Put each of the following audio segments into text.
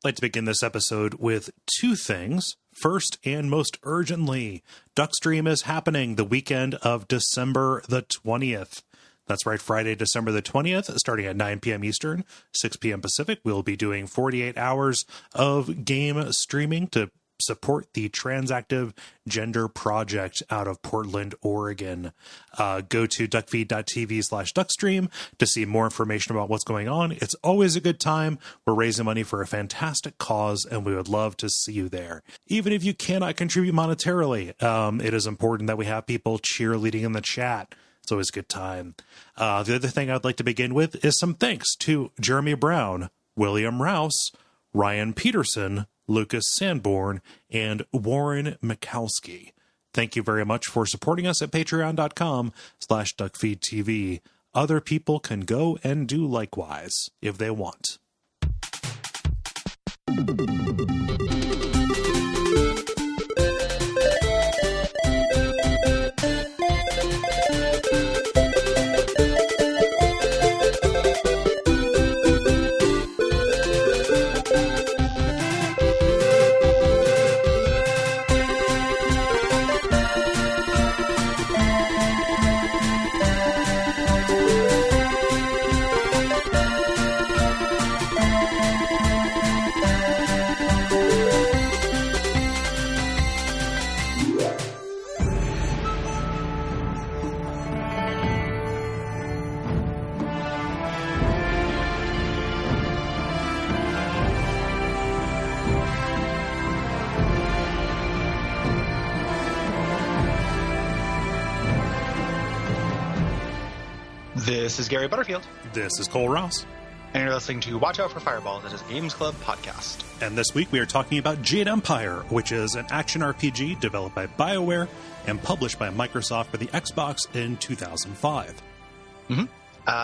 I'd like to begin this episode with two things. First, and most urgently, Duckstream is happening the weekend of December the 20th. That's right, Friday, December the 20th, starting at 9 p.m. Eastern, 6 p.m. Pacific. We'll be doing 48 hours of game streaming to support the Transactive Gender Project out of Portland, Oregon. Go to Duckfeed.tv/Duckstream to see more information about what's going on. It's always a good time. We're raising money for a fantastic cause, and we would love to see you there. Even if you cannot contribute monetarily, it is important that we have people cheerleading in the chat. It's always a good time. The other thing I'd like to begin with is some thanks to Jeremy Brown, William Rouse, Ryan Peterson, Lucas Sanborn, and Warren Mikowski. Thank you very much for supporting us at patreon.com/DuckFeedTV. Other people can go and do likewise if they want. This is Gary Butterfield. This is Cole Ross. And you're listening to Watch Out for Fireballs. It is a Games Club podcast. And this week we are talking about Jade Empire, which is an action RPG developed by Bioware and published by Microsoft for the Xbox in 2005.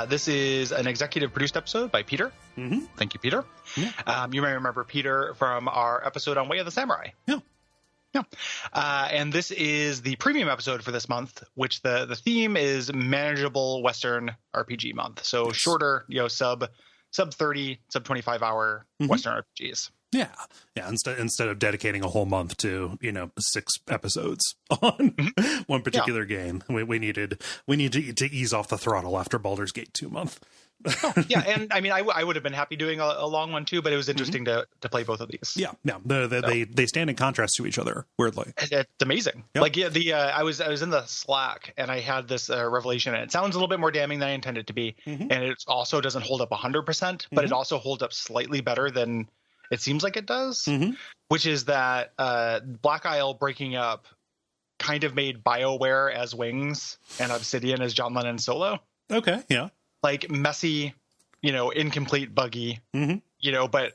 This is an executive produced episode by Peter. Thank you, Peter. You may remember Peter from our episode on Way of the Samurai. Yeah. And this is the premium episode for this month, which the theme is manageable Western RPG month. So shorter, sub 30, sub 25 hour Western RPGs. Yeah. Instead of dedicating a whole month to 6 episodes on one particular game, we need to ease off the throttle after Baldur's Gate 2 month. And I mean, I would have been happy doing a long one too, but it was interesting to play both of these. They stand in contrast to each other weirdly. It's amazing. Yep. I was in the Slack and I had this revelation, and it sounds a little bit more damning than I intended it to be, and it also doesn't hold up 100%, but it also holds up slightly better than it seems like it does, which is that Black Isle breaking up kind of made BioWare as Wings and Obsidian as John Lennon Solo. Okay, yeah. Like messy, incomplete, buggy, but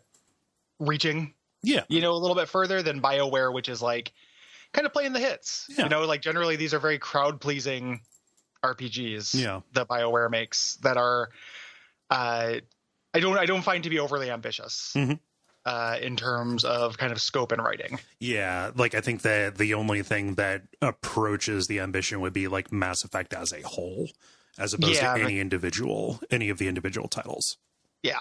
reaching, a little bit further than BioWare, which is like kind of playing the hits. Like generally these are very crowd pleasing RPGs that BioWare makes that are, I don't find to be overly ambitious. In terms of kind of scope and writing. Yeah, like I think that the only thing that approaches the ambition would be like Mass Effect as a whole, as opposed to any of the individual titles. Yeah.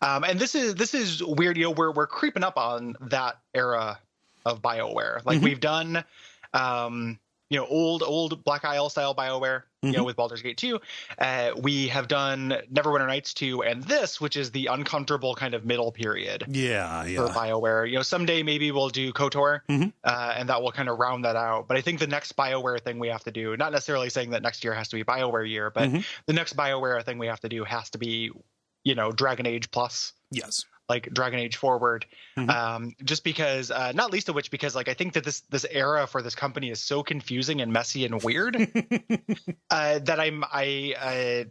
And this is weird. We're creeping up on that era of BioWare. Like we've done, old Black Isle style BioWare. With Baldur's Gate 2, we have done Neverwinter Nights 2, and this, which is the uncomfortable kind of middle period. For BioWare. Someday maybe we'll do KOTOR, and that will kind of round that out. But I think the next BioWare thing we have to do, not necessarily saying that next year has to be BioWare year, but the next BioWare thing we have to do has to be, Dragon Age Plus. Yes. Like Dragon Age Forward, just because, not least of which, because like I think that this era for this company is so confusing and messy and weird that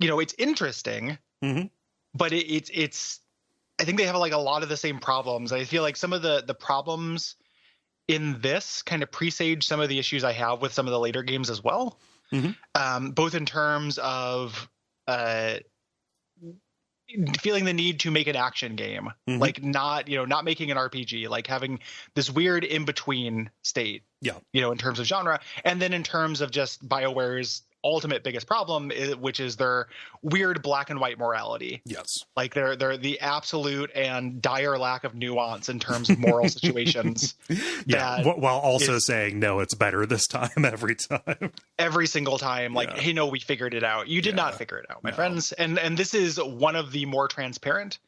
it's interesting, but it's I think they have like a lot of the same problems. I feel like some of the problems in this kind of presage some of the issues I have with some of the later games as well, both in terms of feeling the need to make an action game, like not making an RPG, like having this weird in between state, in terms of genre. And then in terms of just BioWare's ultimate biggest problem, which is their weird black and white morality. Yes. Like they're the absolute and dire lack of nuance in terms of moral situations. Yeah. While also saying, no, it's better this time every time. Every single time. Like, hey, no, we figured it out. You did not figure it out, my friends. And this is one of the more transparent,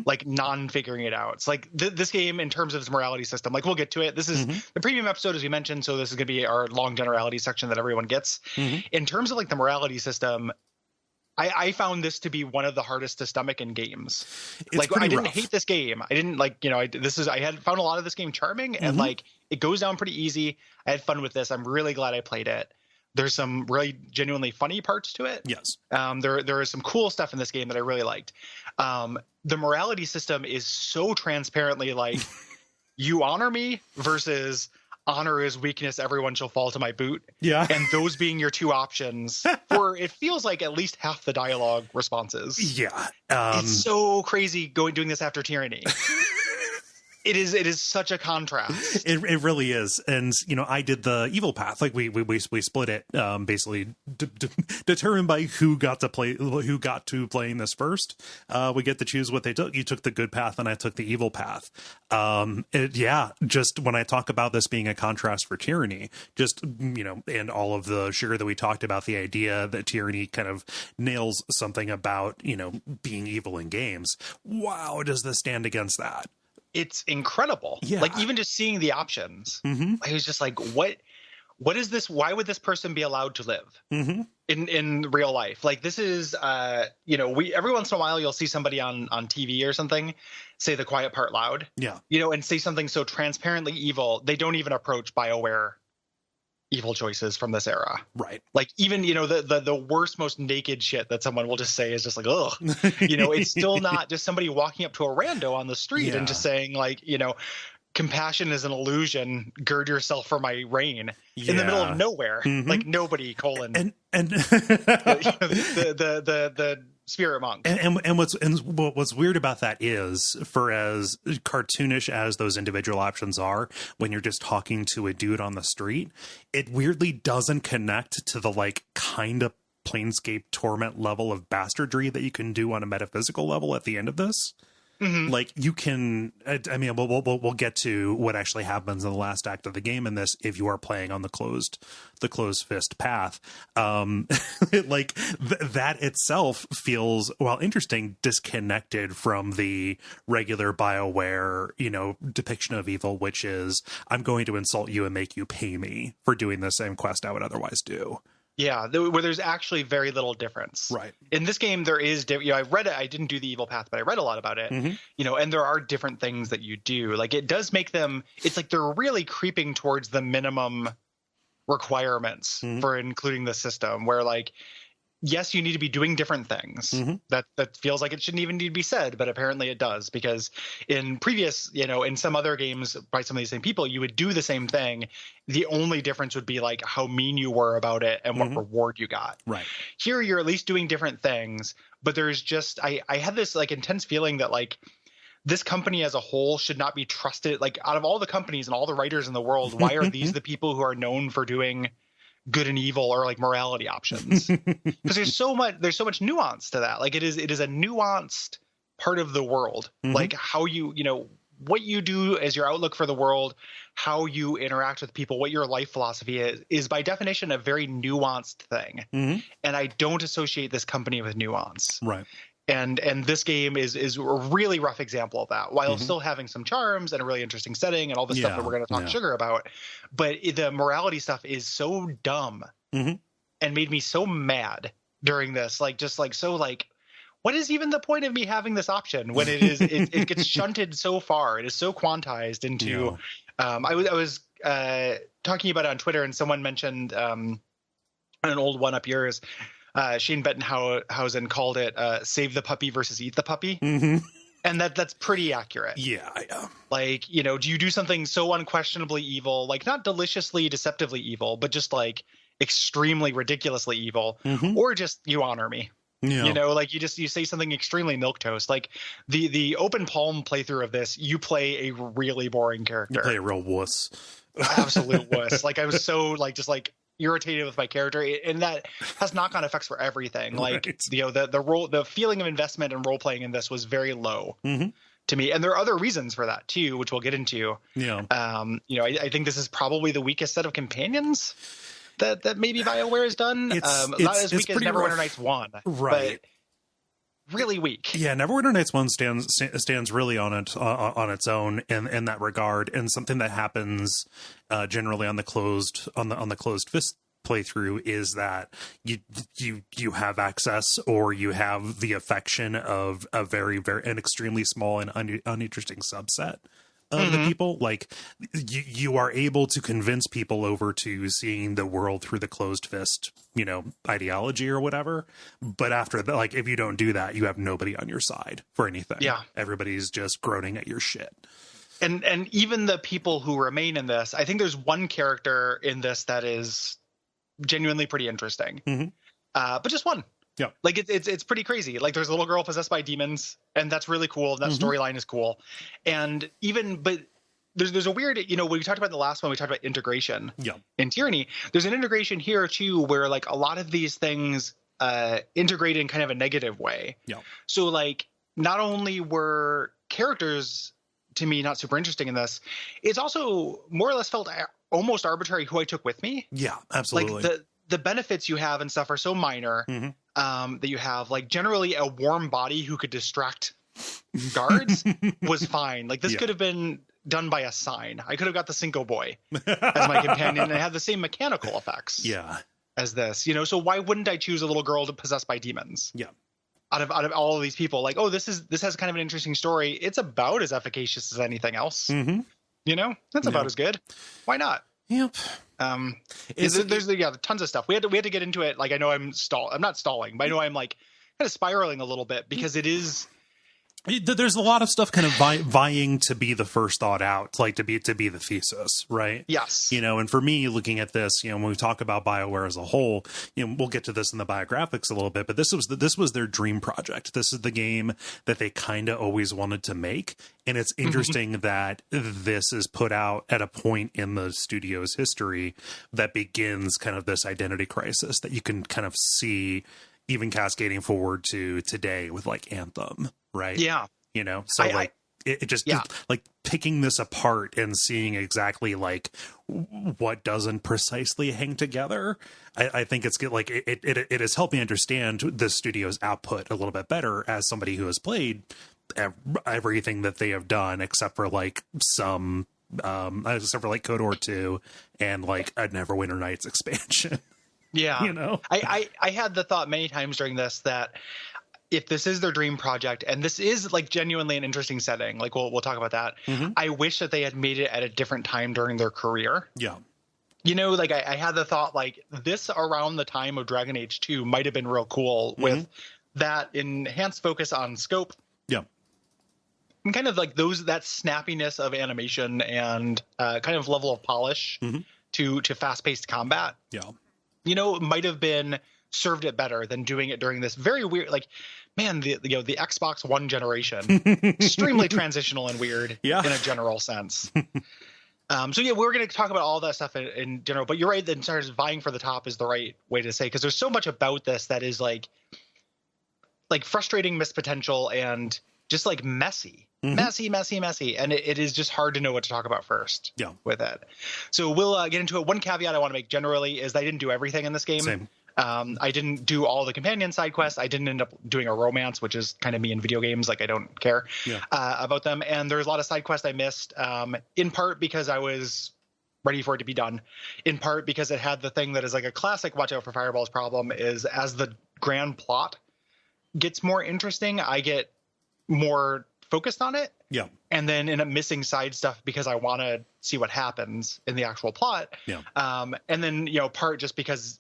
like non-figuring it out. It's like this game in terms of its morality system, like we'll get to it. This is the premium episode, as we mentioned. So this is going to be our long generality section that everyone gets. In terms of like the morality system, I found this to be one of the hardest to stomach in games. It's like I didn't rough. hate this game. I didn't like, I had found a lot of this game charming and like it goes down pretty easy. I had fun with this. I'm really glad I played it. There's some really genuinely funny parts to it. Yes. There is some cool stuff in this game that I really liked. The morality system is so transparently like you honor me versus honor is weakness, everyone shall fall to my boot. Yeah. And those being your two options for it feels like at least half the dialogue responses. Yeah. It's so crazy doing this after Tyranny. It is such a contrast. It really is. And, I did the evil path. Like we split it, basically determined by who got to playing this first. We get to choose what they took. You took the good path and I took the evil path. Just when I talk about this being a contrast for Tyranny, just, and all of the sugar that we talked about, the idea that Tyranny kind of nails something about, being evil in games. Wow. Does this stand against that? It's incredible. Yeah. Like even just seeing the options, I was just like, what is this? Why would this person be allowed to live in real life? Like this is, every once in a while you'll see somebody on TV or something say the quiet part loud, and say something so transparently evil. They don't even approach BioWare evil choices from this era. Right. Like even, the worst, most naked shit that someone will just say is just like, ugh, it's still not just somebody walking up to a rando on the street and just saying like, compassion is an illusion. Gird yourself for my reign in the middle of nowhere. Like nobody, and the spirit monk. And what's weird about that is, for as cartoonish as those individual options are, when you're just talking to a dude on the street, it weirdly doesn't connect to the like kind of Planescape Torment level of bastardry that you can do on a metaphysical level at the end of this. Like you can, I mean, we'll get to what actually happens in the last act of the game in this if you are playing on the closed fist path. That itself feels, while interesting, disconnected from the regular BioWare, depiction of evil, which is I'm going to insult you and make you pay me for doing the same quest I would otherwise do. Yeah, where there's actually very little difference. Right. In this game, there is, I read it. I didn't do the evil path, but I read a lot about it, and there are different things that you do. Like it does make them, it's like they're really creeping towards the minimum requirements for including the system where like, yes, you need to be doing different things. That feels like it shouldn't even need to be said, but apparently it does, because in previous, in some other games by some of these same people, you would do the same thing. The only difference would be like how mean you were about it and what reward you got. Right. Here, you're at least doing different things, but there's just, I had this like intense feeling that like this company as a whole should not be trusted. Like out of all the companies and all the writers in the world, why are these the people who are known for doing good and evil or like morality options? Because there's so much nuance to that. Like it is a nuanced part of the world. Like how you what you do as your outlook for the world, how you interact with people, what your life philosophy is by definition a very nuanced thing. And I don't associate this company with nuance. Right. And this game is a really rough example of that, while still having some charms and a really interesting setting and all the stuff that we're going to talk sugar about. But the morality stuff is so dumb and made me so mad during this. Like, just like, so like, what is even the point of me having this option when it gets shunted so far? It is so quantized into, I was talking about it on Twitter and someone mentioned an old one up yours. Shane Bettenhausen called it "Save the Puppy versus Eat the Puppy," and that's pretty accurate. Yeah. Like, do you do something so unquestionably evil, like not deliciously, deceptively evil, but just like extremely ridiculously evil, or just you honor me? Yeah. Like you say something extremely milquetoast. Like the open palm playthrough of this, you play a really boring character. You play a real wuss. Absolute wuss. Like I was so like just like. irritated with my character, and that has knock-on effects for everything. Like, right. The feeling of investment and role playing in this was very low to me, and there are other reasons for that too, which we'll get into. Yeah. I think this is probably the weakest set of companions that maybe BioWare has done. Not as weak as Neverwinter Nights 1, right? But really weak. Yeah, Neverwinter Nights 1 stands really on its own in that regard, and something that happens generally on the closed fist playthrough is that you have access, or you have the affection of a very an extremely small and uninteresting subset of the people. Like, you are able to convince people over to seeing the world through the closed fist, ideology or whatever. But after that, like, if you don't do that, you have nobody on your side for anything. Yeah. Everybody's just groaning at your shit. And even the people who remain in this, I think there's one character in this that is genuinely pretty interesting. But just one. Yeah. Like, it's pretty crazy. Like, there's a little girl possessed by demons, and that's really cool. That storyline is cool. And but there's a weird, when we talked about the last one, we talked about integration in Tyranny. There's an integration here too, where like a lot of these things integrate in kind of a negative way. Yeah. So like, not only were characters to me not super interesting in this, it's also more or less felt almost arbitrary who I took with me. Yeah, absolutely. Like the benefits you have and stuff are so minor that you have, like, generally a warm body who could distract guards was fine. Like, this could have been done by a sign. I could have got the Cinco Boy as my companion and have the same mechanical effects as this, so why wouldn't I choose a little girl possessed by demons? Yeah. Out of all of these people, like, this has kind of an interesting story. It's about as efficacious as anything else. That's about as good. Why not? Yep. There's tons of stuff. We had to get into it. Like, I know I'm not stalling, but I know I'm like kind of spiraling a little bit because it is. There's a lot of stuff kind of vying to be the first thought out, like to be the thesis, right? Yes. And for me, looking at this, when we talk about BioWare as a whole, we'll get to this in the biographics a little bit, but this was their dream project. This is the game that they kind of always wanted to make, and it's interesting that this is put out at a point in the studio's history that begins kind of this identity crisis that you can kind of see even cascading forward to today with like Anthem. Right. Yeah. So it just like picking this apart and seeing exactly like what doesn't precisely hang together. I think it's good. Like it has helped me understand the studio's output a little bit better as somebody who has played everything that they have done, except for like some, except for like KOTOR 2 and like a Neverwinter Nights expansion. Yeah. I had the thought many times during this that if this is their dream project and this is like genuinely an interesting setting, like we'll talk about that. I wish that they had made it at a different time during their career. Yeah. Like I had the thought like this around the time of Dragon Age 2 might have been real cool with that enhanced focus on scope. Yeah. And kind of like that snappiness of animation and kind of level of polish to fast paced combat. Yeah. Might have been served it better than doing it during this very weird, like, man, the Xbox One generation, extremely transitional and weird in a general sense. We're going to talk about all that stuff in general, but you're right that in terms of vying for the top is the right way to say, because there's so much about this that is like frustrating missed potential and just like messy, and it is just hard to know what to talk about first with it. So we'll get into it. One caveat I want to make generally is that I didn't do everything in this game. Same. I didn't do all the companion side quests. I didn't end up doing a romance, which is kind of me in video games. Like, I don't care about them. And there's a lot of side quests I missed, in part because I was ready for it to be done, in part because it had the thing that is like a classic watch out for fireballs problem is as the grand plot gets more interesting, I get more focused on it. Yeah. And then end up missing side stuff because I want to see what happens in the actual plot. Yeah. And then, part just because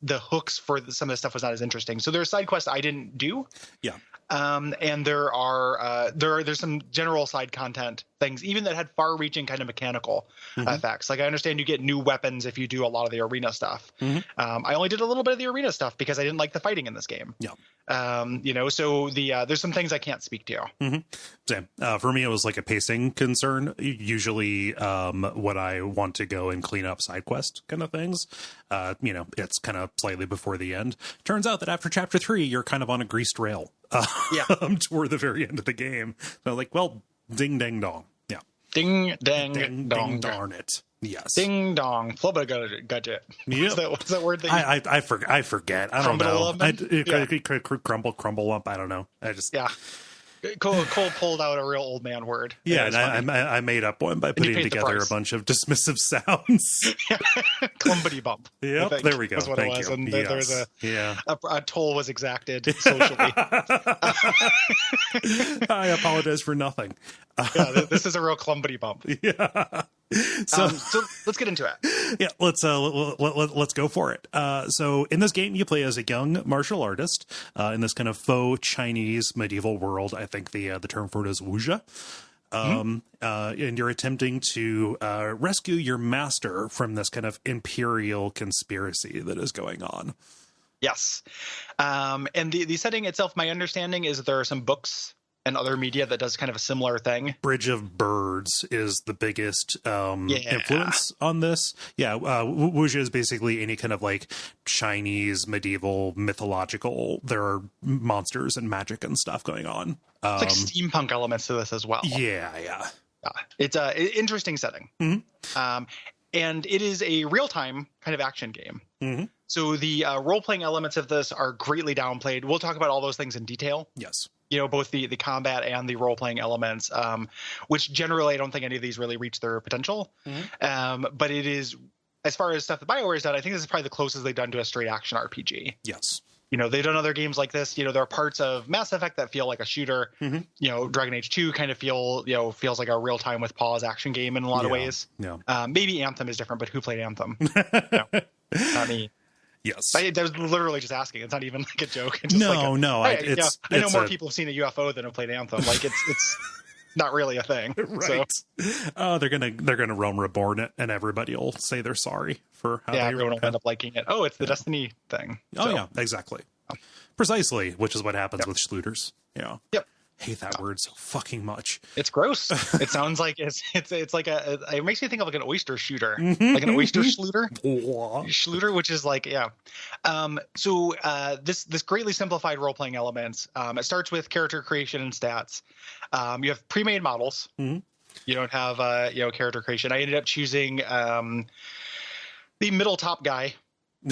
the hooks for some of the stuff was not as interesting. So there's side quests I didn't do. Yeah. And there's some general side content things, even that had far-reaching kind of mechanical effects. Like, I understand you get new weapons if you do a lot of the arena stuff. I only did a little bit of the arena stuff because I didn't like the fighting in this game. Yeah. So there's some things I can't speak to. Mm-hmm. Same. For me, it was like a pacing concern. Usually, when I want to go and clean up side quest kind of things, it's kind of slightly before the end. Turns out that after chapter 3, you're kind of on a greased rail toward the very end of the game. So like, well, ding, dang, dong. Yeah. Ding, dang, dong. Ding, darn it. Yes. Ding dong. Flubba gadget. Yep. What's that word? I forget. I don't know. Crumble lump. I don't know. Cole pulled out a real old man word. Yeah, and I made up one by putting together a bunch of dismissive sounds. Clumpity bump. Yep, there we go. That's what Thank it was. you. And yes. there was a toll was exacted socially. I apologize for nothing. This is a real clumpity bump. Yeah. So let's get into it. Yeah, let's go for it. So in this game, you play as a young martial artist in this kind of faux Chinese medieval world. I think the term for it is wuxia. And you're attempting to rescue your master from this kind of imperial conspiracy that is going on. Yes. And the setting itself, my understanding is that there are some books and other media that does kind of a similar thing. Bridge of Birds is the biggest influence on this. Yeah, wuxia is basically any kind of like Chinese medieval mythological. There are monsters and magic and stuff going on. It's like steampunk elements to this as well. Yeah. It's an interesting setting. Mm-hmm. And it is a real-time kind of action game. Mm-hmm. So the role-playing elements of this are greatly downplayed. We'll talk about all those things in detail. Yes. Both the combat and the role-playing elements, which generally I don't think any of these really reach their potential. Mm-hmm. But it is, as far as stuff that Bioware has done, I think this is probably the closest they've done to a straight action RPG. Yes. They've done other games like this. There are parts of Mass Effect that feel like a shooter. Mm-hmm. Dragon Age 2 kind of feels like a real time with pause action game in a lot of ways. Yeah. Maybe Anthem is different, but who played Anthem? Not me. Yes. I was literally just asking. It's not even like a joke. It's just no. Hey, I know more people have seen a UFO than have played Anthem. Like it's not really a thing. Right. So. Oh, they're gonna Realm Reborn it, and everybody will say they're sorry for how everyone will end up liking it. Oh, it's the Destiny thing. Oh yeah, exactly. Precisely, which is what happens with Schluters. Yeah. Yep. Hate that word so fucking much. It's gross. It sounds like it's like it makes me think of like an oyster shooter, like an oyster schluter. Schluter, which is like, So this greatly simplified role playing elements. It starts with character creation and stats. You have pre-made models. Mm-hmm. You don't have character creation. I ended up choosing the middle top guy.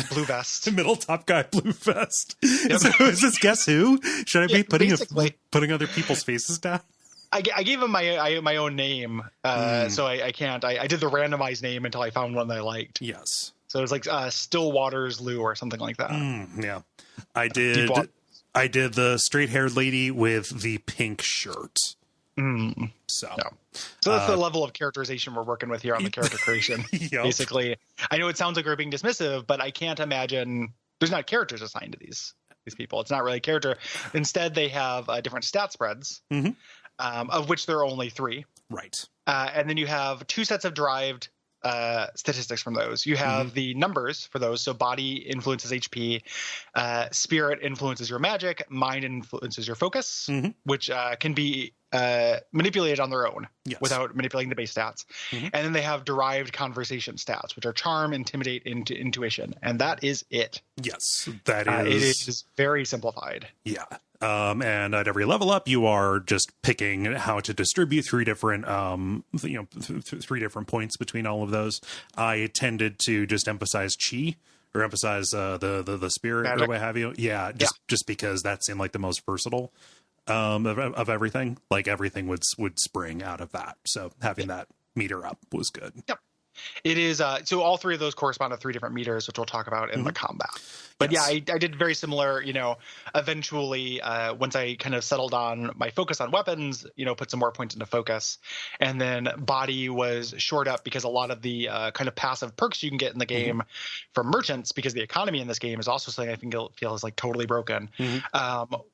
Blue vest. The middle top guy, blue vest. Yep. Is this Guess Who? Should I be putting other people's faces down? I gave him my own name, so I can't. I did the randomized name until I found one that I liked. Yes. So it was like Stillwater's Lou or something like that. Yeah. I did the straight-haired lady with the pink shirt. So that's the level of characterization we're working with here on the character creation. Yep. Basically, I know it sounds like we're being dismissive, but I can't imagine there's not characters assigned to these people. It's not really a character. Instead, they have different stat spreads, of which there are only 3. Right. And then you have 2 sets of derived statistics from those. You have the numbers for those. So body influences HP, spirit influences your magic, mind influences your focus, which can be manipulated on their own without manipulating the base stats. And then they have derived conversation stats, which are charm, intimidate, intuition. And that is it. Yes, that is. It is very simplified. Yeah. And at every level up, you are just picking how to distribute 3 different, 3 different points between all of those. I tended to just emphasize chi or emphasize the spirit magic. Or what have you. Yeah, just because that seemed like the most versatile of everything. Like everything would spring out of that. So having that meter up was good. Yep. It is so all 3 of those correspond to 3 different meters, which we'll talk about in the combat. But I did very similar, eventually once I kind of settled on my focus on weapons, put some more points into focus. And then body was shored up because a lot of the kind of passive perks you can get in the game from merchants, because the economy in this game is also something I think feels like totally broken,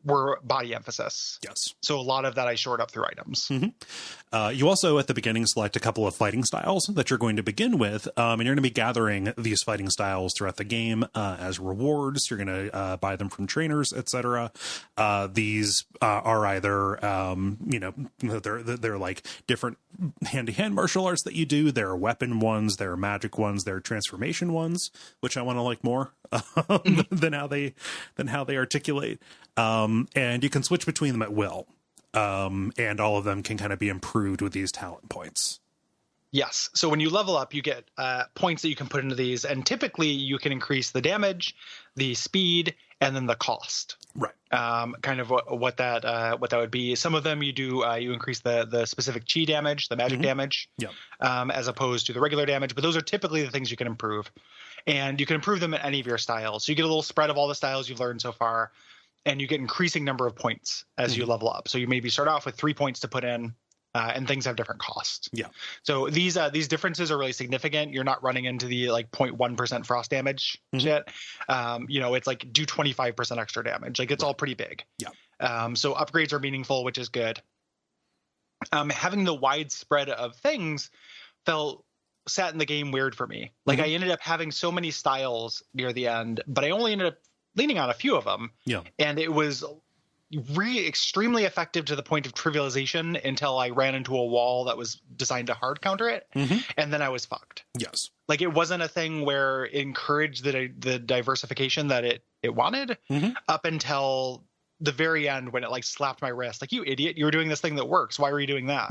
were body emphasis. Yes. So a lot of that I shored up through items. You also at the beginning select a couple of fighting styles that you're going to begin with, and you're going to be gathering these fighting styles throughout the game as rewards. You're going to buy them from trainers, etc. These are either they're like different hand-to-hand martial arts that you do. There are weapon ones, there are magic ones, there are transformation ones, which I want to like more than how they articulate. And you can switch between them at will. And all of them can kind of be improved with these talent points. Yes. So when you level up, you get points that you can put into these, and typically you can increase the damage, the speed, and then the cost. Right. Kind of what that would be. Some of them you do you increase the specific chi damage, the magic damage, as opposed to the regular damage. But those are typically the things you can improve, and you can improve them in any of your styles. So you get a little spread of all the styles you've learned so far, and you get increasing number of points as you level up. So you maybe start off with 3 points to put in. And things have different costs. Yeah. So these differences are really significant. You're not running into the like 0.1% frost damage shit. It's like do 25% extra damage. Like it's all pretty big. Yeah. So upgrades are meaningful, which is good. Having the widespread of things sat in the game weird for me. Like I ended up having so many styles near the end, but I only ended up leaning on a few of them. Yeah. And it was really extremely effective to the point of trivialization until I ran into a wall that was designed to hard counter it. And then I was fucked. Yes. Like it wasn't a thing where it encouraged the diversification that it wanted up until the very end when it like slapped my wrist. Like, you idiot, you were doing this thing that works. Why were you doing that?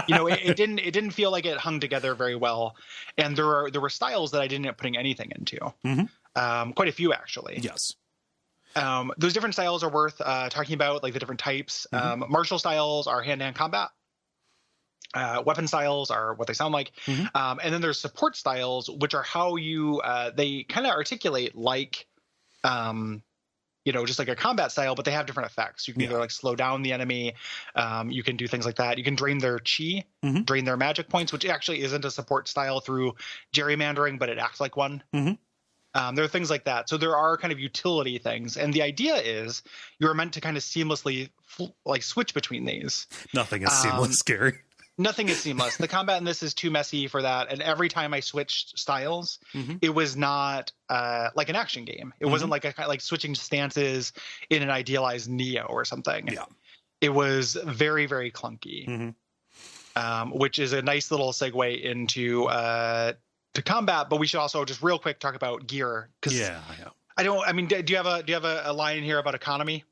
It didn't feel like it hung together very well. And there were styles that I didn't end up putting anything into. Quite a few actually. Yes. Those different styles are worth talking about, like the different types. Martial styles are hand-to-hand combat. Weapon styles are what they sound like. And then there's support styles, which are how they kind of articulate like, just like a combat style, but they have different effects. You can either like slow down the enemy. You can do things like that. You can drain their chi, drain their magic points, which actually isn't a support style through gerrymandering, but it acts like one. There are things like that. So there are kind of utility things. And the idea is you're meant to kind of seamlessly switch between these. Nothing is seamless, Gary. Nothing is seamless. The combat in this is too messy for that. And every time I switched styles, it was not like an action game. It wasn't like switching stances in an idealized Neo or something. Yeah. It was very, very clunky, which is a nice little segue into to combat, but we should also just real quick talk about gear. Do you have a line here about economy?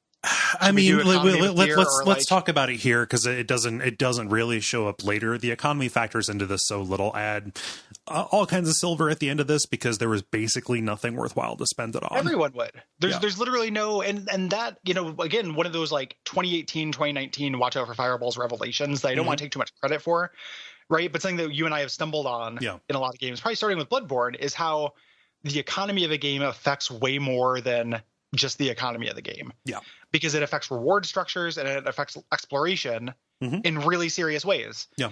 Let's talk about it here because it doesn't really show up later. The economy factors into this so little. Add all kinds of silver at the end of this because there was basically nothing worthwhile to spend it on. Everyone would. There's literally no, and that, again, one of those like 2018, 2019 watch out for fireballs revelations that I don't want to take too much credit for. Right. But something that you and I have stumbled on in a lot of games, probably starting with Bloodborne, is how the economy of a game affects way more than just the economy of the game. Yeah. Because it affects reward structures and it affects exploration in really serious ways. Yeah.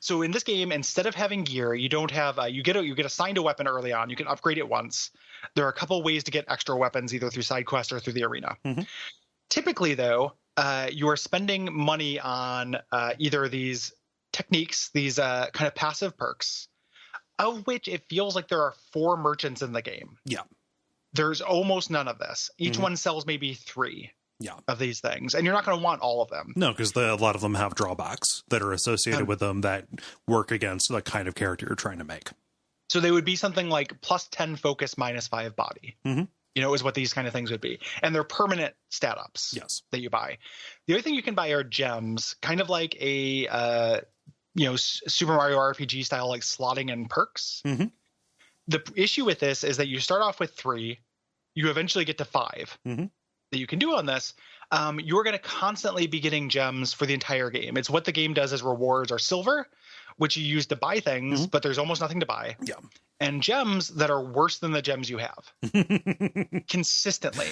So in this game, instead of having gear, you don't have you get assigned a weapon early on. You can upgrade it once. There are a couple ways to get extra weapons, either through side quests or through the arena. Typically, though, you are spending money on either these techniques, these kind of passive perks, of which it feels like there are 4 merchants in the game. Yeah. There's almost none of this. Each one sells maybe 3 of these things, and you're not going to want all of them. No, because a lot of them have drawbacks that are associated with them that work against the kind of character you're trying to make. So they would be something like plus 10 focus, minus 5 body. Is what these kind of things would be. And they're permanent stat ups that you buy. The other thing you can buy are gems, kind of like a Super Mario RPG style, like slotting in perks. The issue with this is that you start off with 3, you eventually get to 5 that you can do on this. You're going to constantly be getting gems for the entire game. It's what the game does as rewards are silver, which you use to buy things, but there's almost nothing to buy. Yeah. And gems that are worse than the gems you have consistently,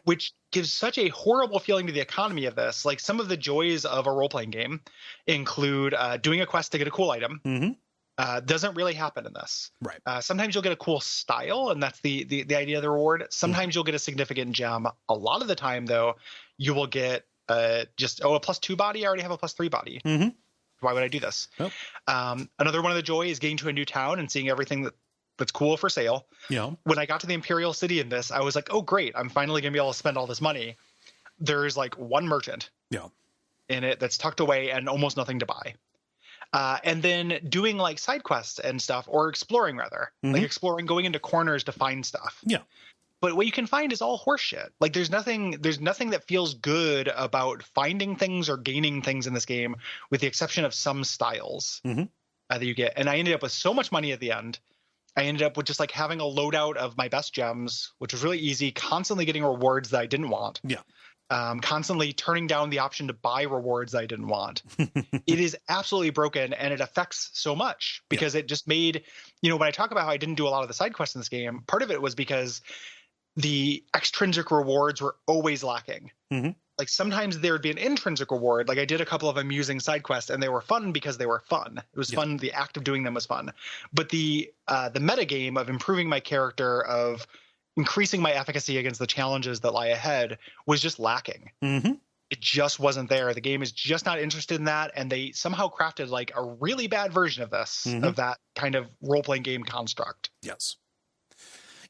which gives such a horrible feeling to the economy of this. Like some of the joys of a role-playing game include doing a quest to get a cool item. Doesn't really happen in this. Right. Sometimes you'll get a cool style, and that's the idea of the reward. Sometimes you'll get a significant gem. A lot of the time, though, you will get just a plus 2 body. I already have a plus 3 body. Why would I do this? Nope. Another one of the joy is getting to a new town and seeing everything that's cool for sale. Yeah. When I got to the Imperial City in this, I was like, oh, great. I'm finally going to be able to spend all this money. There's like one merchant in it that's tucked away and almost nothing to buy. And then doing like side quests and stuff, or exploring rather, like exploring, going into corners to find stuff. Yeah. But what you can find is all horseshit. Like there's nothing that feels good about finding things or gaining things in this game, with the exception of some styles that you get. And I ended up with so much money at the end. I ended up with just like having a loadout of my best gems, which was really easy, constantly getting rewards that I didn't want. Yeah. Constantly turning down the option to buy rewards that I didn't want. It is absolutely broken, and it affects so much because it just made, when I talk about how I didn't do a lot of the side quests in this game, part of it was because the extrinsic rewards were always lacking. Like sometimes there would be an intrinsic reward. Like I did a couple of amusing side quests and they were fun because they were fun. It was fun. The act of doing them was fun. But the meta game of improving my character, of increasing my efficacy against the challenges that lie ahead, was just lacking. It just wasn't there. The game is just not interested in that. And they somehow crafted like a really bad version of this, of that kind of role-playing game construct. Yes.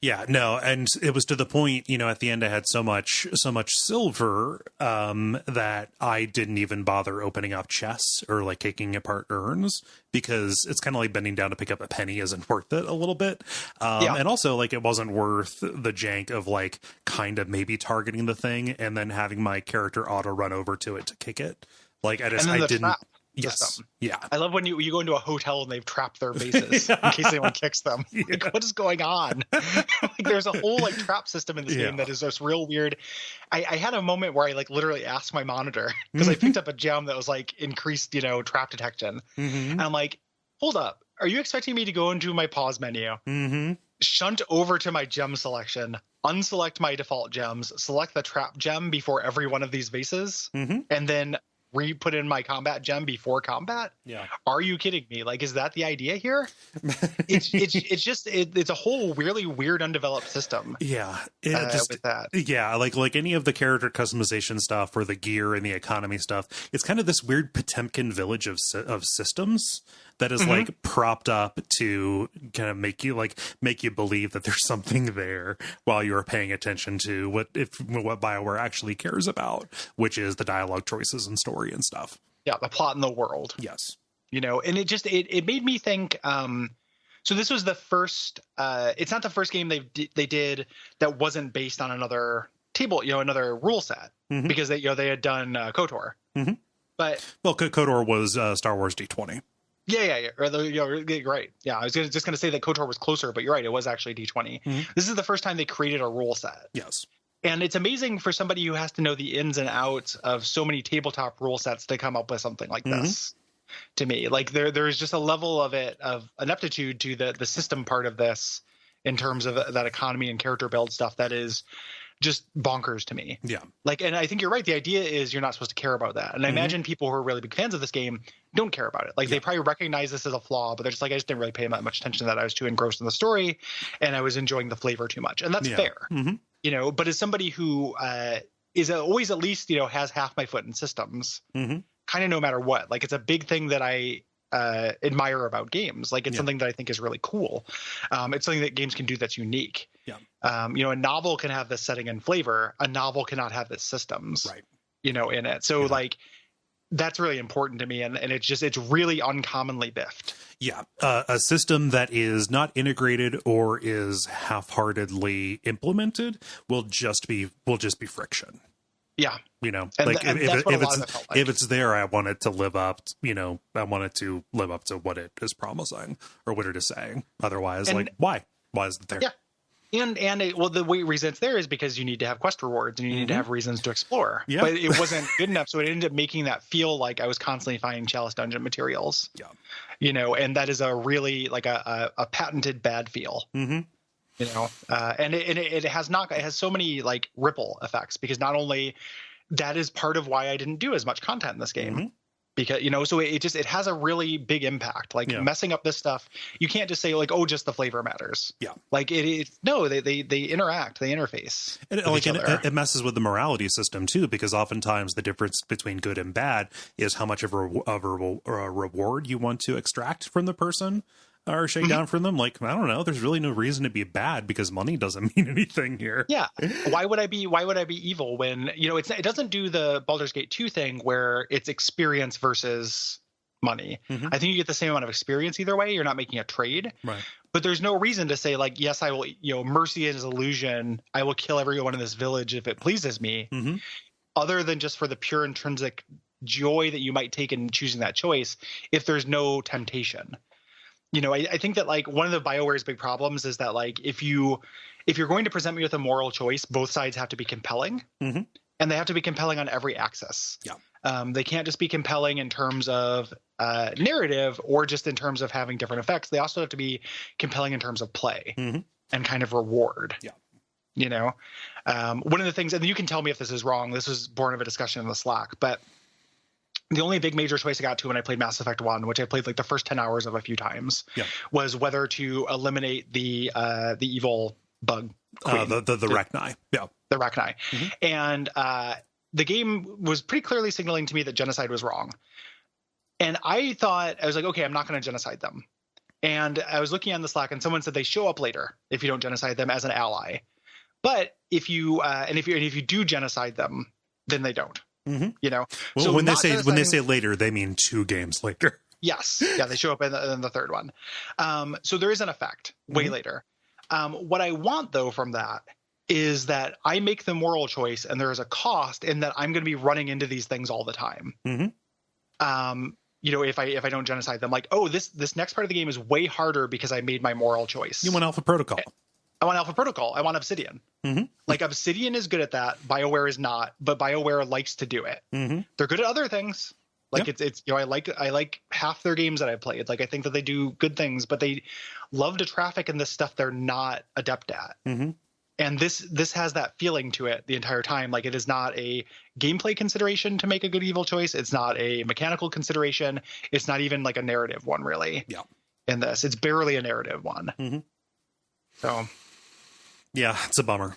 Yeah, no, and it was to the point, at the end I had so much silver that I didn't even bother opening up chests or like taking apart urns, because it's kind of like bending down to pick up a penny isn't worth it a little bit. And also like it wasn't worth the jank of like kind of maybe targeting the thing and then having my character auto run over to it to kick it. Like I didn't. Trap. Yes. Yeah. I love when you go into a hotel and they've trapped their bases in case anyone kicks them. Like, what is going on? Like, there's a whole like trap system in this game that is just real weird. I had a moment where I like literally asked my monitor, because I picked up a gem that was like increased, trap detection. And I'm like, hold up. Are you expecting me to go into my pause menu, shunt over to my gem selection, unselect my default gems, select the trap gem before every one of these vases, and then re-put in my combat gem before combat? Yeah. Are you kidding me? Like, is that the idea here? It's a whole really weird undeveloped system. Yeah. With that. Yeah. Like any of the character customization stuff or the gear and the economy stuff, it's kind of this weird Potemkin village of systems that is like propped up to kind of make you believe that there's something there while you're paying attention to what BioWare actually cares about, which is the dialogue choices and story and stuff. Yeah, the plot in the world. Yes. And it made me think, so this was the first, it's not the first game they did that wasn't based on another table, another rule set, because they had done KOTOR. But KOTOR was Star Wars D20. Yeah. You're right. Yeah, I was just going to say that KOTOR was closer, but you're right. It was actually D20. This is the first time they created a rule set. Yes. And it's amazing for somebody who has to know the ins and outs of so many tabletop rule sets to come up with something like this. To me, like there's just a level of ineptitude to the system part of this in terms of that economy and character build stuff that is just bonkers to me. Yeah. Like, and I think you're right. The idea is you're not supposed to care about that. And I imagine people who are really big fans of this game don't care about it. Like they probably recognize this as a flaw, but they're just like, I just didn't really pay that much attention to that. I was too engrossed in the story and I was enjoying the flavor too much. And that's fair, but as somebody who is always at least, has half my foot in systems, kind of no matter what, like it's a big thing that I admire about games. Like it's something that I think is really cool. It's something that games can do that's unique. Yeah. A novel can have this setting and flavor. A novel cannot have this systems, right? In it. So like that's really important to me. And it's really uncommonly biffed. Yeah. A system that is not integrated or is half-heartedly implemented will just be friction. Yeah. If it's there, I want it to live up, I want it to live up to what it is promising or what it is saying. Otherwise, why? Why is it there? Yeah. And the reason it's there is because you need to have quest rewards and you need to have reasons to explore. Yeah. But it wasn't good enough. So it ended up making that feel like I was constantly finding Chalice Dungeon materials. Yeah. And that is a really like a patented bad feel. And it has so many like ripple effects, because not only that is part of why I didn't do as much content in this game, because, so it has a really big impact. Like messing up this stuff, you can't just say like, oh, just the flavor matters. Yeah. Like no, they interact, they interface. And it messes with the morality system too, because oftentimes the difference between good and bad is how much of a reward you want to extract from the person or shake down from them. Like, I don't know, there's really no reason to be bad because money doesn't mean anything here. Yeah. Why would I be evil when, it doesn't do the Baldur's Gate 2 thing where it's experience versus money. I think you get the same amount of experience either way. You're not making a trade. Right. But there's no reason to say like, yes, I will, mercy is illusion. I will kill everyone in this village if it pleases me. Other than just for the pure intrinsic joy that you might take in choosing that choice if there's no temptation. I think that like one of the BioWare's big problems is that like if you're going to present me with a moral choice, both sides have to be compelling, and they have to be compelling on every axis. Yeah, they can't just be compelling in terms of narrative or just in terms of having different effects. They also have to be compelling in terms of play and kind of reward. Yeah, one of the things, and you can tell me if this is wrong. This was born of a discussion in the Slack, but the only big major choice I got to when I played Mass Effect 1, which I played like the first 10 hours of a few times, was whether to eliminate the evil bug queen. The Rachni. Yeah. The Rachni. And the game was pretty clearly signaling to me that genocide was wrong. And I was like, okay, I'm not going to genocide them. And I was looking on the Slack and someone said they show up later if you don't genocide them as an ally. But if you do genocide them, then they don't. Well, so when they say later, they mean 2 games later. Yes. Yeah. They show up in the third one. So there is an effect way later. What I want though, from that is that I make the moral choice and there is a cost in that I'm going to be running into these things all the time. If I don't genocide them, like, oh, this next part of the game is way harder because I made my moral choice. You want Alpha Protocol. I want Alpha Protocol. I want Obsidian. Like Obsidian is good at that. BioWare is not, but BioWare likes to do it. They're good at other things. Like it's I like half their games that I've played. Like I think that they do good things, but they love to traffic in the stuff they're not adept at. And this has that feeling to it the entire time. Like it is not a gameplay consideration to make a good evil choice. It's not a mechanical consideration. It's not even like a narrative one, really. Yeah. In this, it's barely a narrative one. So. Yeah, it's a bummer.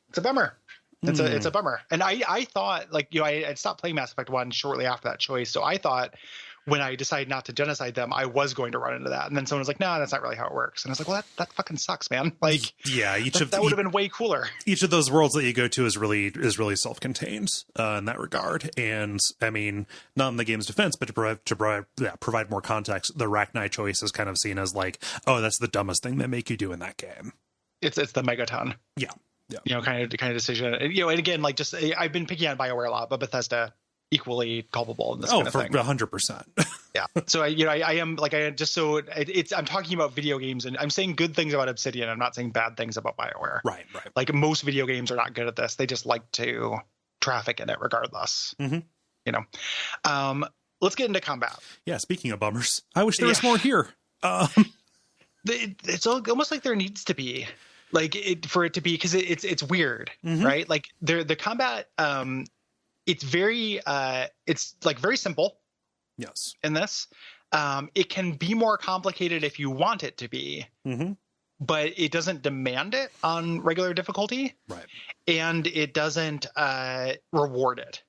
It's a bummer. It's a bummer. And I thought like, I stopped playing Mass Effect 1 shortly after that choice. So I thought when I decided not to genocide them, I was going to run into that. And then someone was like, no, that's not really how it works. And I was like, well, that fucking sucks, man. Like, yeah, that would have been way cooler. Each of those worlds that you go to is really self-contained in that regard. And I mean, not in the game's defense, but to provide more context, the Rachni choice is kind of seen as like, oh, that's the dumbest thing they make you do in that game. It's the megaton. Yeah. Yeah. Kind of decision. And again, like just I've been picking on BioWare a lot, but Bethesda equally culpable in this kind of thing. 100%. Yeah. So I am like I'm talking about video games and I'm saying good things about Obsidian. I'm not saying bad things about BioWare. Right. Like most video games are not good at this. They just like to traffic in it regardless. Let's get into combat. Yeah. Speaking of bummers, I wish there was more here. It's almost like there needs to be like for it to be, because it's weird, right? Like the combat, it's very simple. Yes. In this, it can be more complicated if you want it to be, but it doesn't demand it on regular difficulty, right? And it doesn't reward it.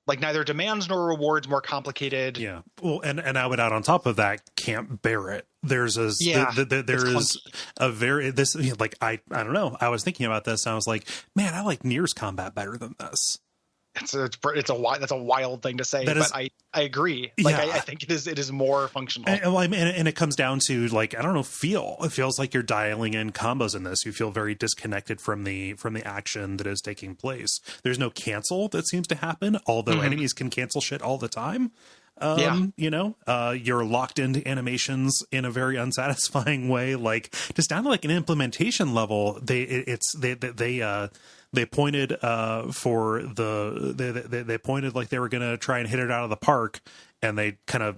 Like neither demands nor rewards more complicated. Yeah. Well, and I would add on top of that, can't bear it. There's a very I don't know. I was thinking about this and I was like, man, I like Nier's combat better than this. That's a wild thing to say, but I agree. Like I think it is more functional. And it comes down to like, I don't know, feel. It feels like you're dialing in combos in this. You feel very disconnected from the action that is taking place. There's no cancel that seems to happen, although enemies can cancel shit all the time. You're locked into animations in a very unsatisfying way, like just down to like an implementation level. They pointed they pointed like they were going to try and hit it out of the park, and they kind of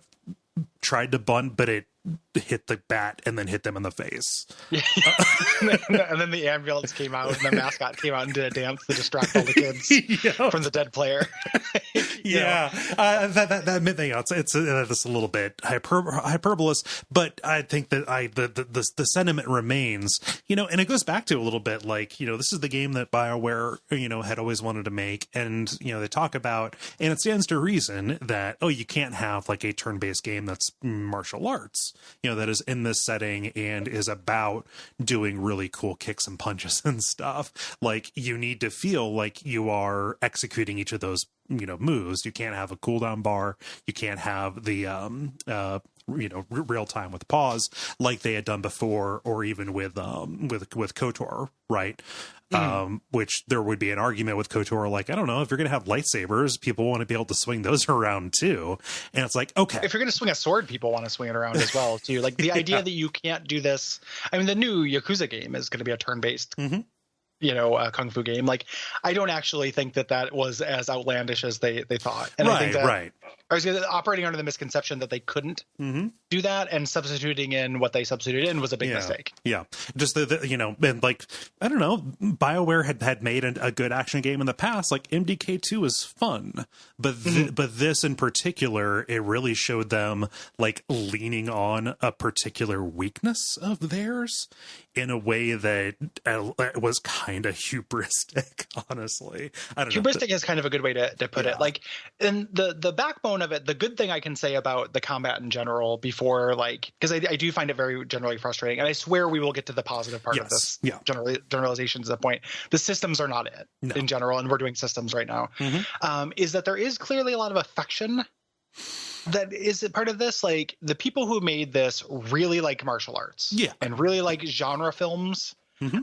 tried to bunt, but it hit the bat and then hit them in the face. And then the ambulance came out and the mascot came out and did a dance to distract all the kids from the dead player. Yeah, that thing, it's a little bit hyperbolous, but I think that the sentiment remains, and it goes back to a little bit like, this is the game that BioWare, had always wanted to make, and they talk about, and it stands to reason that you can't have like a turn-based game that's martial arts, that is in this setting and is about doing really cool kicks and punches and stuff. Like, you need to feel like you are executing each of those moves. You can't have a cooldown bar. You can't have the real time with pause like they had done before, or even with KOTOR, right? Which there would be an argument with KOTOR, like, I don't know, if you're going to have lightsabers, people want to be able to swing those around too. And it's like, okay, if you're going to swing a sword, people want to swing it around as well too. Like the idea that you can't do this. I mean, the new Yakuza game is going to be a turn-based kung fu game. Like, I don't actually think that was as outlandish as they thought. And I think that I was operating under the misconception that they couldn't do that, and substituting in what they substituted in was a big mistake. Yeah. Just and like, I don't know, BioWare had made a good action game in the past. Like MDK2 was fun, but but this in particular, it really showed them like leaning on a particular weakness of theirs in a way that was kind of hubristic, honestly. I don't know. Hubristic is kind of a good way to put it. Like, and the backbone of it, the good thing I can say about the combat in general before, like, because I do find it very generally frustrating, and I swear we will get to the positive part of this generalizations at that point. The systems are not it in general, and we're doing systems right now. Is that there is clearly a lot of affection that is a part of this. Like, the people who made this really like martial arts and really like genre films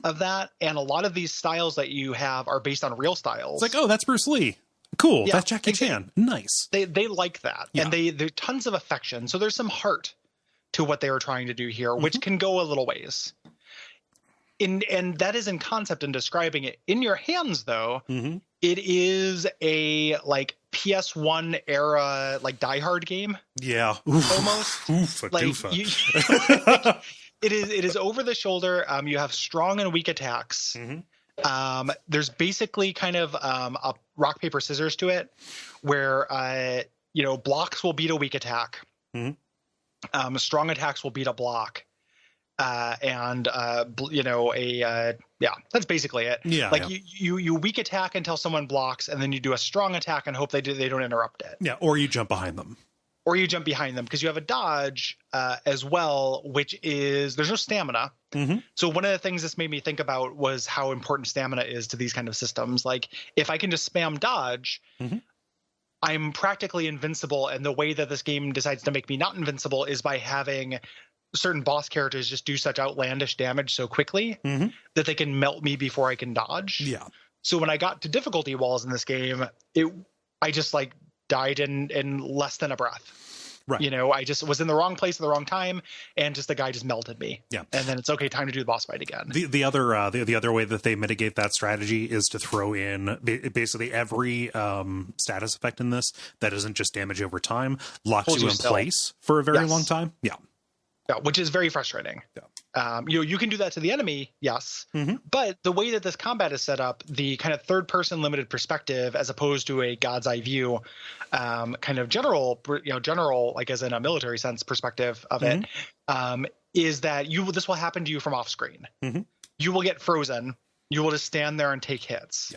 of that, and a lot of these styles that you have are based on real styles. It's like, oh, that's Bruce Lee. Cool. That's Jackie Chan. Nice. They like that. And there's tons of affection. So there's some heart to what they were trying to do here, which can go a little ways. And that is in concept and describing it. In your hands, though, it is a like PS1 era, like Die Hard game. Yeah. Almost. Like, it is over the shoulder. You have strong and weak attacks. There's basically kind of a rock, paper, scissors to it, where blocks will beat a weak attack. Strong attacks will beat a block. That's basically it. You weak attack until someone blocks, and then you do a strong attack and hope they don't interrupt it. Yeah, or you jump behind them. Because you have a dodge as well, which is there's no stamina. So one of the things this made me think about was how important stamina is to these kind of systems. Like, if I can just spam dodge, I'm practically invincible. And the way that this game decides to make me not invincible is by having certain boss characters just do such outlandish damage so quickly that they can melt me before I can dodge. So when I got to difficulty walls in this game, I just like died in less than a breath. Right. I just was in the wrong place at the wrong time, and just the guy just melted me. Yeah. And then it's okay, time to do the boss fight again. The other way that they mitigate that strategy is to throw in basically every status effect in this that isn't just damage over time locks you in place for a very long time. Yeah, which is very frustrating. You can do that to the enemy, yes, but the way that this combat is set up, the kind of third-person limited perspective, as opposed to a god's eye view, kind of general, like as in a military sense perspective of it, is that this will happen to you from off screen. You will get frozen. You will just stand there and take hits.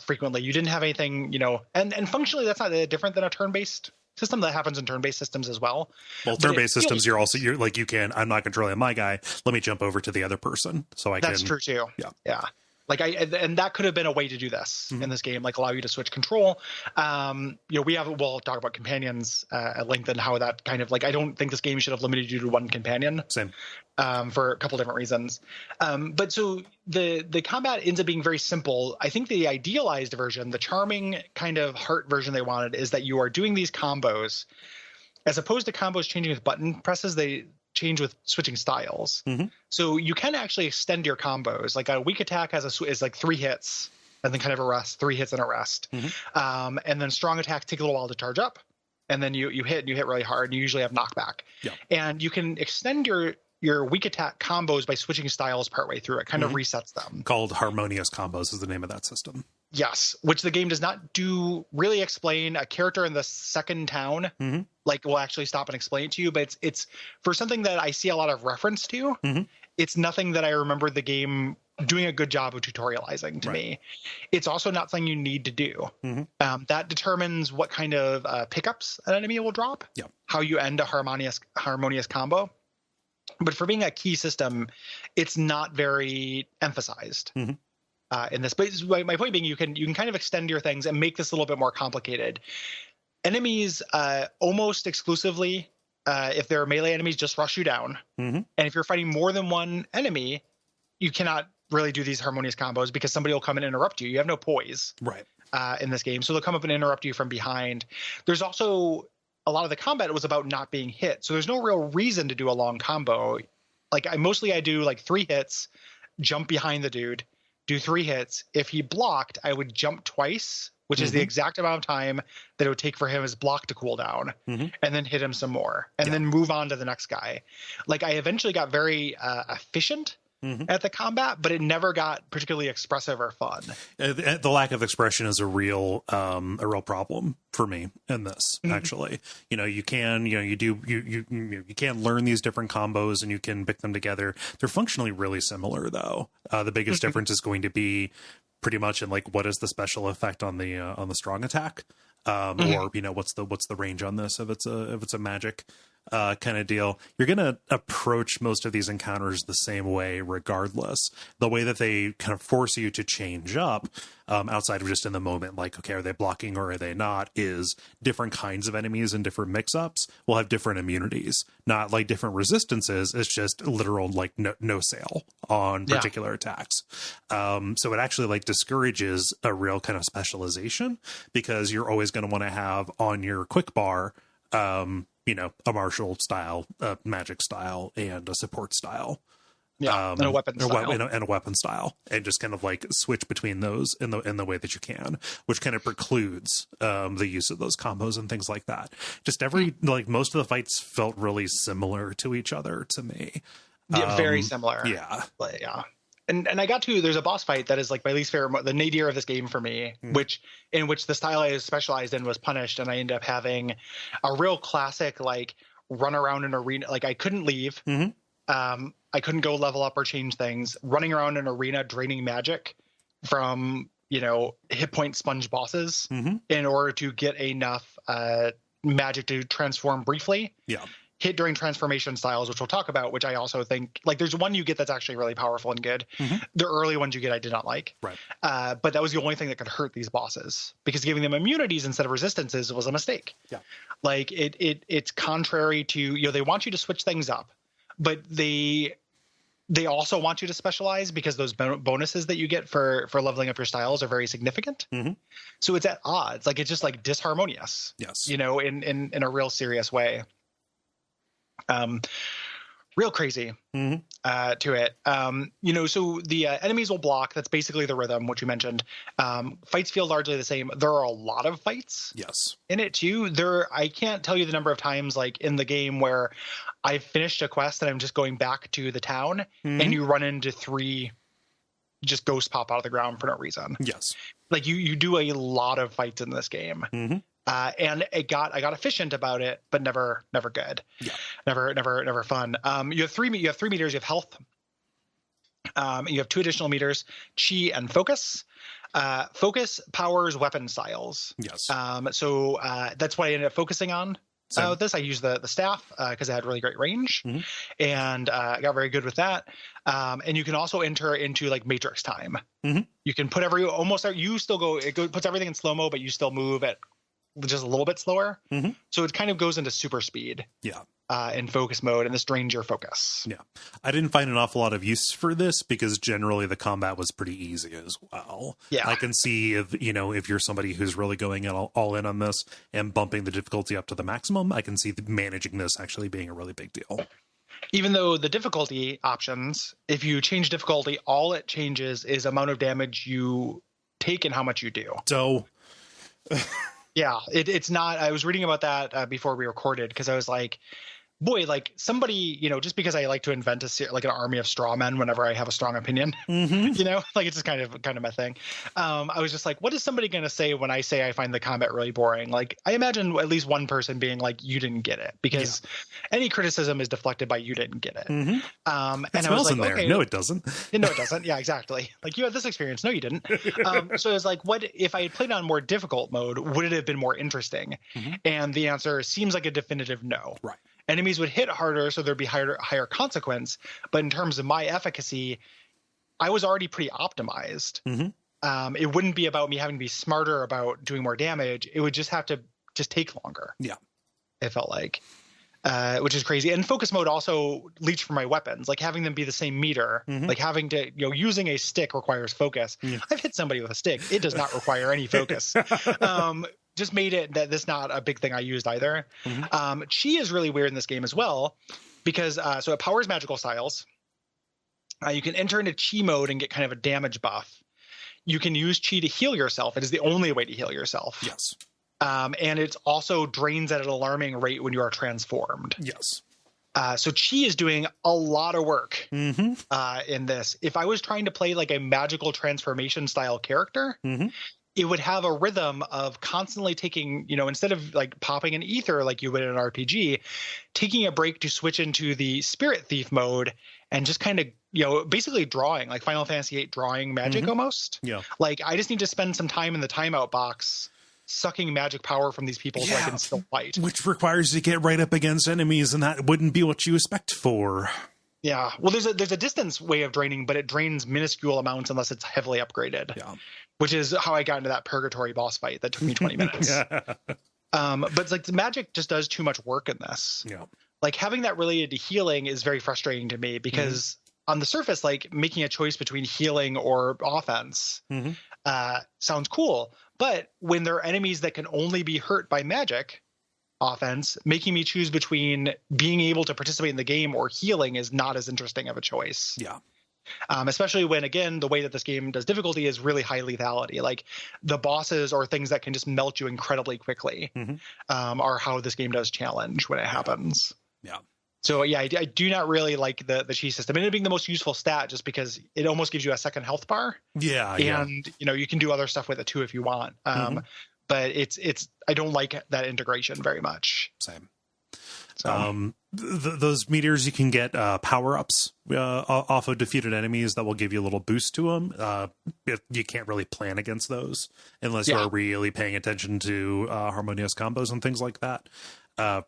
Frequently, you didn't have anything, and functionally that's not different than a turn-based system. That happens in turn-based systems as well. Well, turn-based systems, you're like, I'm not controlling my guy. Let me jump over to the other person That's true too. Yeah. Like and that could have been a way to do this in this game, like allow you to switch control. We'll talk about companions at length and how that kind of like, I don't think this game should have limited you to one companion. Same. For a couple different reasons. But so the combat ends up being very simple. I think the idealized version, the charming kind of heart version they wanted, is that you are doing these combos, as opposed to combos changing with button presses, they change with switching styles. So you can actually extend your combos. Like a weak attack is like 3 hits and then kind of a rest, 3 hits and a rest. And then strong attacks take a little while to charge up. And then you hit really hard, and you usually have knockback. And you can extend your weak attack combos by switching styles partway through. It kind of resets them. Called harmonious combos is the name of that system. Yes, which the game does not do really explain. A character in the second town, like, will actually stop and explain it to you, but it's for something that I see a lot of reference to. It's nothing that I remember the game doing a good job of tutorializing to me. It's also not something you need to do. That determines what kind of pickups an enemy will drop, how you end a harmonious combo. But for being a key system, it's not very emphasized. In this, but my point being, you can kind of extend your things and make this a little bit more complicated. Enemies almost exclusively, if they're melee enemies, just rush you down. And if you're fighting more than one enemy, you cannot really do these harmonious combos because somebody will come and interrupt you. You have no poise, in this game, so they'll come up and interrupt you from behind. There's also a lot of the combat was about not being hit, so there's no real reason to do a long combo. Like I do like 3 hits, jump behind the dude, do 3 hits. If he blocked, I would jump twice, which is the exact amount of time that it would take for him his block to cool down, and then hit him some more, and then move on to the next guy. Like, I eventually got very efficient at the combat, but it never got particularly expressive or fun. The lack of expression is a real problem for me in this. Actually, you can learn these different combos and you can pick them together. They're functionally really similar, though. The biggest difference is going to be pretty much in like what is the special effect on the strong attack, or what's the range on this if it's a magic kind of deal. You're going to approach most of these encounters the same way regardless. The way that they kind of force you to change up outside of just in the moment, like, okay, are they blocking or are they not, is different kinds of enemies and different mix-ups will have different immunities, not like different resistances. It's just literal like no sale on particular attacks. So it actually like discourages a real kind of specialization, because you're always going to want to have on your quick bar a martial style, a magic style, and a support style. And a weapon style. And a weapon style. And just kind of like switch between those in the way that you can, which kind of precludes the use of those combos and things like that. Just like most of the fights felt really similar to each other to me. Very similar. But, And I got to, there's a boss fight that is like my least favorite, the nadir of this game for me, in which the style I was specialized in was punished, and I ended up having a real classic like run around an arena. Like, I couldn't leave, I couldn't go level up or change things. Running around an arena, draining magic from hit point sponge bosses in order to get enough magic to transform briefly. Hit during transformation styles, which we'll talk about, which I also think, like, there's one you get that's actually really powerful and good. The early ones you get I did not like. But that was the only thing that could hurt these bosses, because giving them immunities instead of resistances was a mistake. Like, it's contrary to, they want you to switch things up, but they also want you to specialize, because those bonuses that you get for leveling up your styles are very significant. So it's at odds. Like, it's just like disharmonious. In a real serious way. Real crazy to it. So the enemies will block. That's basically the rhythm, which you mentioned. Fights feel largely the same. There are a lot of fights in it too. I can't tell you the number of times, like, in the game where I've finished a quest and I'm just going back to the town and you run into 3 just ghosts pop out of the ground for no reason. Like, you do a lot of fights in this game. And I got efficient about it, but never good. Never fun. You have 3 meters. You have health. You have 2 additional meters, chi and focus. Focus powers weapon styles. So that's what I ended up focusing on. With this, I used the staff because it had really great range, and I got very good with that. And you can also enter into like matrix time. You can put you still go. Puts everything in slow mo, but you still move at just a little bit slower. So it kind of goes into super speed. In focus mode, and this drains your focus. I didn't find an awful lot of use for this, because generally the combat was pretty easy as well. I can see if you're somebody who's really going all in on this and bumping the difficulty up to the maximum, I can see managing this actually being a really big deal. Even though the difficulty options, if you change difficulty, all it changes is amount of damage you take and how much you do. So it's not. I was reading about that before we recorded, because I was like, boy, like somebody, just because I like to invent like an army of straw men whenever I have a strong opinion, like it's just kind of my thing. I was just like, what is somebody going to say when I say I find the combat really boring? Like, I imagine at least one person being like, you didn't get it, because any criticism is deflected by you didn't get it. And I was like, okay, no, it doesn't. No, it doesn't. Yeah, exactly. Like, you had this experience. No, you didn't. So it was like, what if I had played on more difficult mode? Would it have been more interesting? And the answer seems like a definitive no. Right. Enemies would hit harder, so there'd be higher consequence. But in terms of my efficacy, I was already pretty optimized. It wouldn't be about me having to be smarter about doing more damage. It would just have to take longer. Yeah. It felt like, which is crazy. And focus mode also leached for my weapons, like having them be the same meter, like having to, using a stick requires focus. I've hit somebody with a stick. It does not require any focus. Just made it that this not a big thing I used either. Chi is really weird in this game as well, because so it powers magical styles. You can enter into Chi mode and get kind of a damage buff. You can use Chi to heal yourself. It is the only way to heal yourself. Yes. And it also drains at an alarming rate when you are transformed. Yes. So Chi is doing a lot of work in this. If I was trying to play like a magical transformation style character, it would have a rhythm of constantly taking, instead of like popping an ether like you would in an RPG, taking a break to switch into the spirit thief mode and just kind of, basically drawing, like Final Fantasy VIII drawing magic almost. Yeah. Like, I just need to spend some time in the timeout box sucking magic power from these people so I can still fight. Which requires you to get right up against enemies, and that wouldn't be what you expect for. Yeah. Well, there's a distance way of draining, but it drains minuscule amounts unless it's heavily upgraded. Yeah. Which is how I got into that purgatory boss fight that took me 20 minutes. But it's like the magic just does too much work in this. Yeah. Like having that related to healing is very frustrating to me because on the surface, like making a choice between healing or offense sounds cool. But when there are enemies that can only be hurt by magic, offense, making me choose between being able to participate in the game or healing is not as interesting of a choice. Yeah. Especially when, again, the way that this game does difficulty is really high lethality. Like the bosses or things that can just melt you incredibly quickly are how this game does challenge when it happens. Yeah. So, yeah, I do not really like the Chi system. And it being the most useful stat just because it almost gives you a second health bar. Yeah. And, you can do other stuff with it, too, if you want. But it's I don't like that integration very much. Same. So. Those meteors, you can get power-ups off of defeated enemies that will give you a little boost to them. You can't really plan against those unless you're really paying attention to harmonious combos and things like that.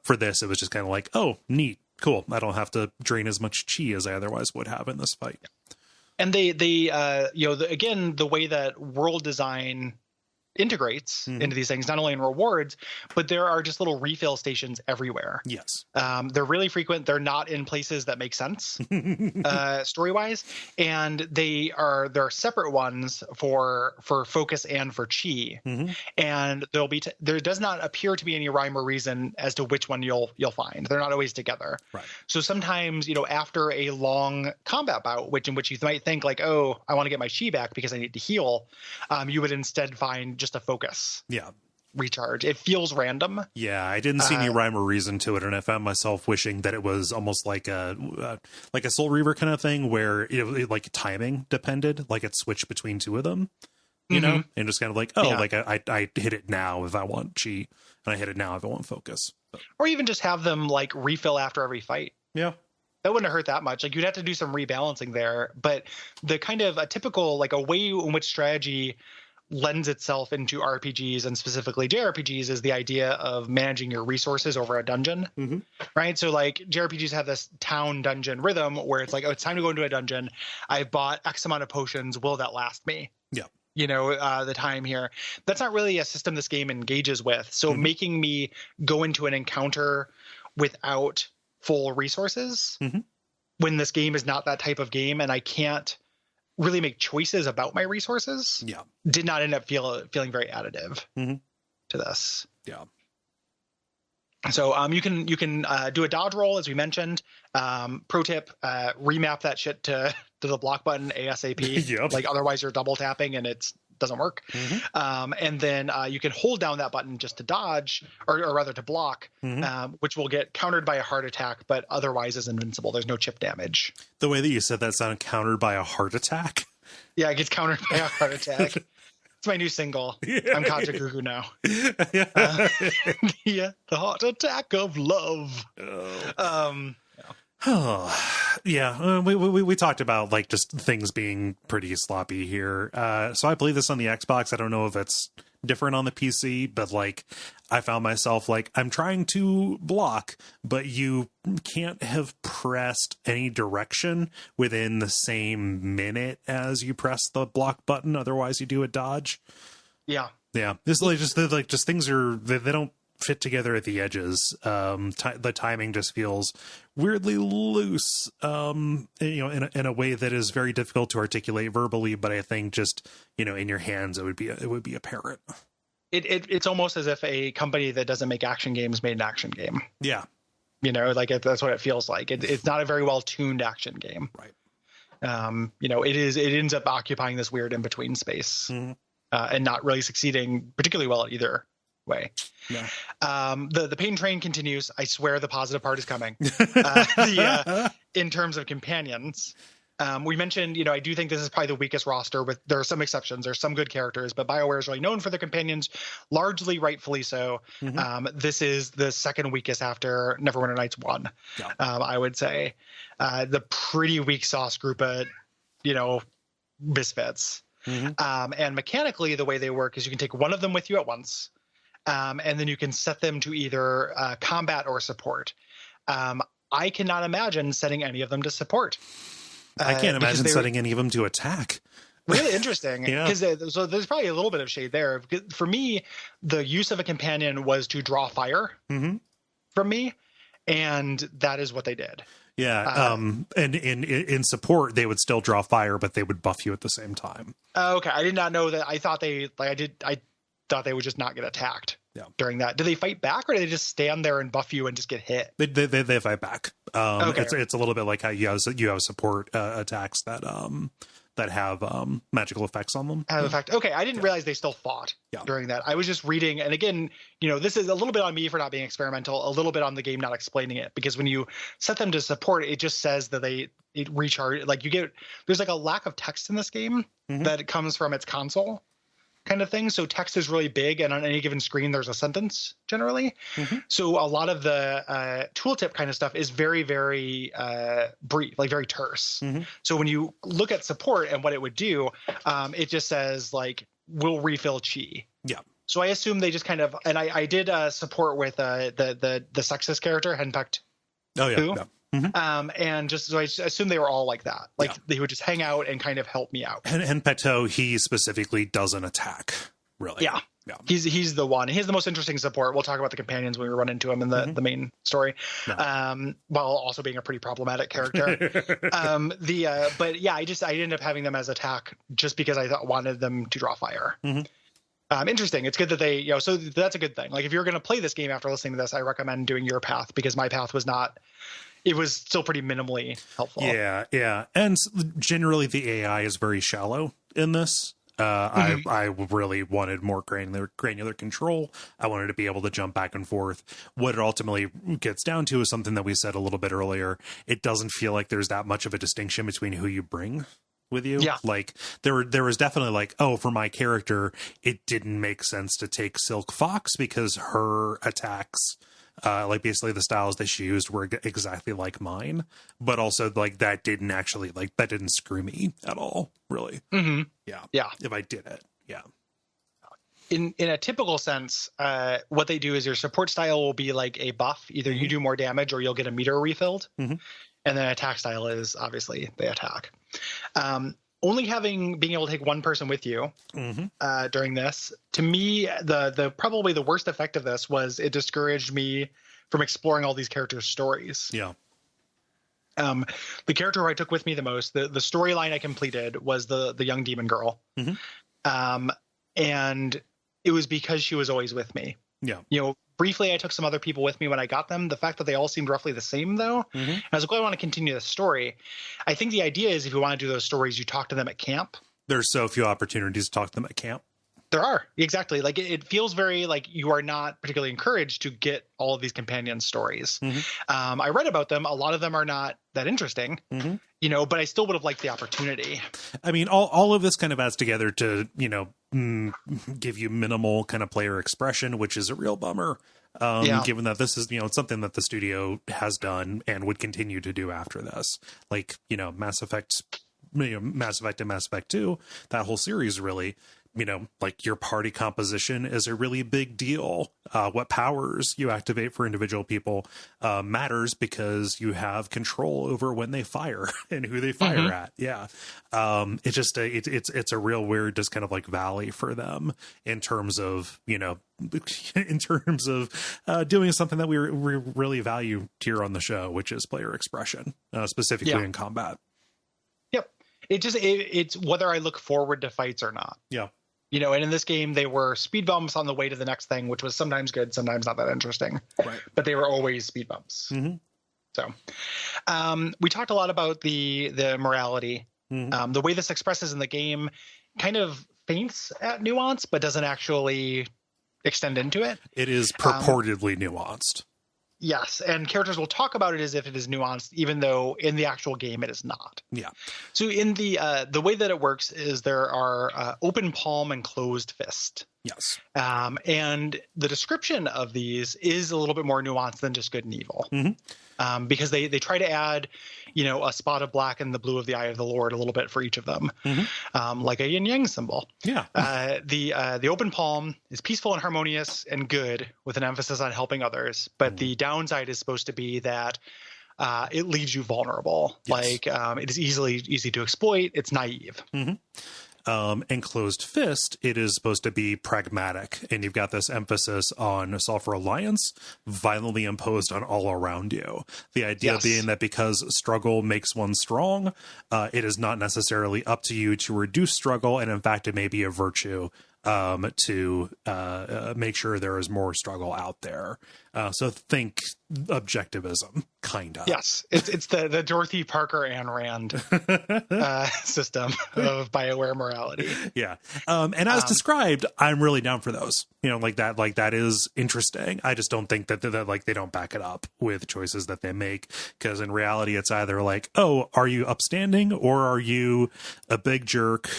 For this, it was just kind of like, oh, neat, cool. I don't have to drain as much chi as I otherwise would have in this fight. And they again, the way that world design integrates into these things, not only in rewards, but there are just little refill stations everywhere. Yes. They're really frequent. They're not in places that make sense story-wise. And there are separate ones for focus and for chi. And there does not appear to be any rhyme or reason as to which one you'll find. They're not always together. Right. So sometimes, after a long combat bout, in which you might think like, oh, I want to get my chi back because I need to heal, you would instead find just a focus recharge. It feels random. Yeah, I didn't see any rhyme or reason to it, and I found myself wishing that it was almost like a Soul Reaver kind of thing where it like timing depended, like it switched between two of them, you know, and just kind of like, like I hit it now if I want chi, and I hit it now if I want focus, or even just have them like refill after every fight. Yeah. That wouldn't hurt that much. Like you'd have to do some rebalancing there, but the kind of a typical like a way in which strategy lends itself into RPGs and specifically JRPGs is the idea of managing your resources over a dungeon, right? So like JRPGs have this town dungeon rhythm where it's like, oh, it's time to go into a dungeon. I've bought X amount of potions. Will that last me? Yeah. The time here. That's not really a system this game engages with. So making me go into an encounter without full resources when this game is not that type of game and I can't really make choices about my resources did not end up feeling very additive to this. Yeah. So you can do a dodge roll, as we mentioned. Pro tip, remap that shit to the block button ASAP. Yep. Like otherwise you're double tapping and it's doesn't work. And then you can hold down that button just to dodge, or rather to block, which will get countered by a heart attack, but otherwise is invincible. There's no chip damage. The way that you said that sounded countered by a heart attack. Yeah, it gets countered by a heart attack. It's my new single. I'm Kaja Gugu now. The heart attack of love. Yeah, we talked about like just things being pretty sloppy here. So I played this on the Xbox. I don't know if it's different on the PC, but like I found myself like I'm trying to block, but you can't have pressed any direction within the same minute as you press the block button. Otherwise, you do a dodge. Yeah. This is like just things they don't fit together at the edges. The timing just feels weirdly loose, in a way that is very difficult to articulate verbally, but I think just, in your hands, it would be apparent. It's almost as if a company that doesn't make action games made an action game. Yeah. That's what it feels like. It's not a very well tuned action game. Right. It ends up occupying this weird in between space, and not really succeeding particularly well at either way. Yeah. The pain train continues. I swear the positive part is coming. In terms of companions, we mentioned, I do think this is probably the weakest roster. There are some exceptions. There's some good characters, but Bioware is really known for their companions, largely rightfully so. This is the second weakest after Neverwinter Nights 1. Yeah. I would say the pretty weak sauce group of, misfits. And mechanically, the way they work is you can take one of them with you at once. And then you can set them to either combat or support. I cannot imagine setting any of them to support. I can't imagine setting any of them to attack. Really interesting. Yeah. So there's probably a little bit of shade there. For me, the use of a companion was to draw fire from me, and that is what they did. Yeah. And in support, they would still draw fire, but they would buff you at the same time. Okay. I did not know that. I thought I thought they would just not get attacked during that. Do they fight back, or do they just stand there and buff you and just get hit? They fight back. Okay. It's a little bit like how you have support attacks that have magical effects on them. Okay, I didn't realize they still fought during that. I was just reading, and again, this is a little bit on me for not being experimental, a little bit on the game not explaining it, because when you set them to support, it just says that it recharge. Like there's like a lack of text in this game that comes from its console kind of thing. So text is really big, and on any given screen there's a sentence generally. So a lot of the tooltip kind of stuff is very, very brief, like very terse. So when you look at support and what it would do, it just says like, we'll refill chi. Yeah. So I assume they just kind of, and I did support with the sexist character Henpecked. Oh yeah. And just so I assume they were all like that. Like they would just hang out and kind of help me out. And Peto, he specifically doesn't attack, really. Yeah. He's the one. He's the most interesting support. We'll talk about the companions when we run into him in the main story. While also being a pretty problematic character. But yeah, I ended up having them as attack just because I wanted them to draw fire. Interesting. It's good that they, so that's a good thing. Like if you're going to play this game after listening to this, I recommend doing your path, because my path was not. It was still pretty minimally helpful. Yeah. And generally the AI is very shallow in this. I really wanted more granular control. I wanted to be able to jump back and forth. What it ultimately gets down to is something that we said a little bit earlier. It doesn't feel like there's that much of a distinction between who you bring with you. Yeah. Like there was definitely like, for my character, it didn't make sense to take Silk Fox because her attacks, like basically the styles that she used were exactly like mine, but also like that didn't screw me at all, really. Yeah. If I did it. Yeah. In a typical sense, what they do is your support style will be like a buff. Either you do more damage or you'll get a meter refilled. And then attack style is obviously they attack. Only being able to take one person with you during this, to me, the probably the worst effect of this was it discouraged me from exploring all these characters' stories. Yeah. The character who I took with me the most, the storyline I completed was the young demon girl. And it was because she was always with me. Yeah. Briefly, I took some other people with me when I got them. The fact that they all seemed roughly the same, though, I was like, well, I want to continue the story. I think the idea is if you want to do those stories, you talk to them at camp. There's so few opportunities to talk to them at camp. There are, exactly. Like it feels very like you are not particularly encouraged to get all of these companion stories. I read about them. A lot of them are not that interesting, but I still would have liked the opportunity. I mean, all of this kind of adds together to, give you minimal kind of player expression, which is a real bummer. Given that this is, something that the studio has done and would continue to do after this, like, Mass Effect and Mass Effect 2, that whole series really, like your party composition is a really big deal. What powers you activate for individual people matters because you have control over when they fire and who they fire at. Yeah. It's just it's a real weird, just kind of like valley for them in terms of, in terms of doing something that we really value here on the show, which is player expression, specifically in combat. Yep. It's whether I look forward to fights or not. Yeah. And in this game, they were speed bumps on the way to the next thing, which was sometimes good, sometimes not that interesting. Right. But they were always speed bumps. So we talked a lot about the morality. The way this expresses in the game kind of faints at nuance, but doesn't actually extend into it. It is purportedly nuanced. Yes, and characters will talk about it as if it is nuanced, even though in the actual game it is not. Yeah. So in the way that it works is there are open palm and closed fist. Yes. And the description of these is a little bit more nuanced than just good and evil. Because they try to add, a spot of black and the blue of the eye of the Lord a little bit for each of them, like a yin yang symbol. Yeah. The open palm is peaceful and harmonious and good with an emphasis on helping others. But the downside is supposed to be that it leaves you vulnerable. Yes. Like it is easy to exploit. It's naive. And closed fist, it is supposed to be pragmatic, and you've got this emphasis on self-reliance violently imposed on all around you. The idea being that because struggle makes one strong, it is not necessarily up to you to reduce struggle, and in fact, it may be a virtue to make sure there is more struggle out there. So think objectivism, kind of. Yes, it's the Dorothy Parker Ayn Rand system of Bioware morality. Yeah, and as described, I'm really down for those. Like that is interesting. I just don't think that they don't back it up with choices that they make, because in reality, it's either like, oh, are you upstanding or are you a big jerk?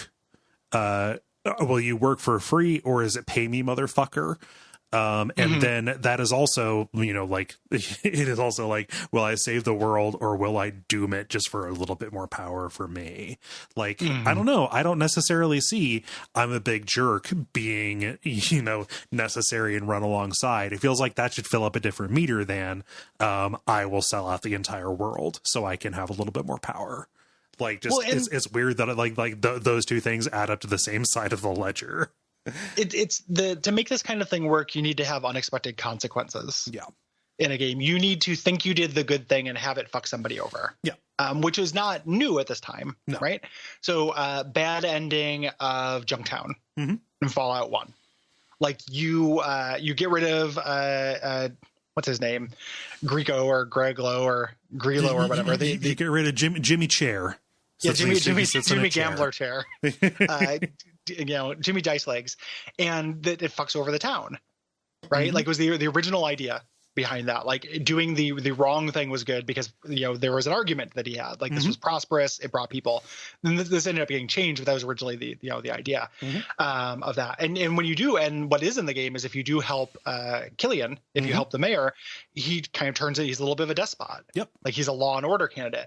Will you work for free or is it pay me, motherfucker? And then that is also, like, it is also like, will I save the world or will I doom it just for a little bit more power for me? Like, I don't know. I don't necessarily see I'm a big jerk being, necessary and run alongside. It feels like that should fill up a different meter than I will sell out the entire world so I can have a little bit more power. Like, just it's weird that those two things add up to the same side of the ledger. To make this kind of thing work, you need to have unexpected consequences. Yeah. In a game, you need to think you did the good thing and have it fuck somebody over. Yeah. Which is not new at this time, right? So, bad ending of Junktown in Fallout 1. Like you get rid of what's his name, Greco or Greglo or Grelo or whatever. They get rid of Jimmy Chair. Yeah, Jimmy Gambler Chair. Jimmy Dice Legs, and that it fucks over the town, right? Like it was the original idea behind that. Like doing the wrong thing was good because there was an argument that he had. Like this was prosperous, it brought people. Then this ended up getting changed, but that was originally the idea of that. And when you do, and what is in the game is if you do help Killian, if you help the mayor, he kind of turns it. He's a little bit of a despot. Yep, like he's a law and order candidate.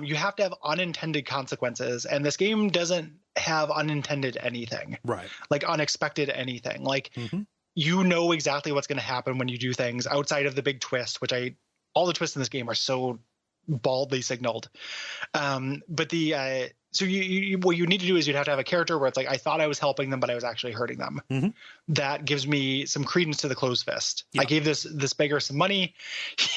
You have to have unintended consequences, and this game doesn't have unintended anything, right? Like unexpected anything. Like you know exactly what's going to happen when you do things outside of the big twist, which all the twists in this game are so baldly signaled. But so you what you need to do is you'd have to have a character where it's like, I thought I was helping them, but I was actually hurting them. That gives me some credence to the closed fist. Yeah. I gave this beggar some money.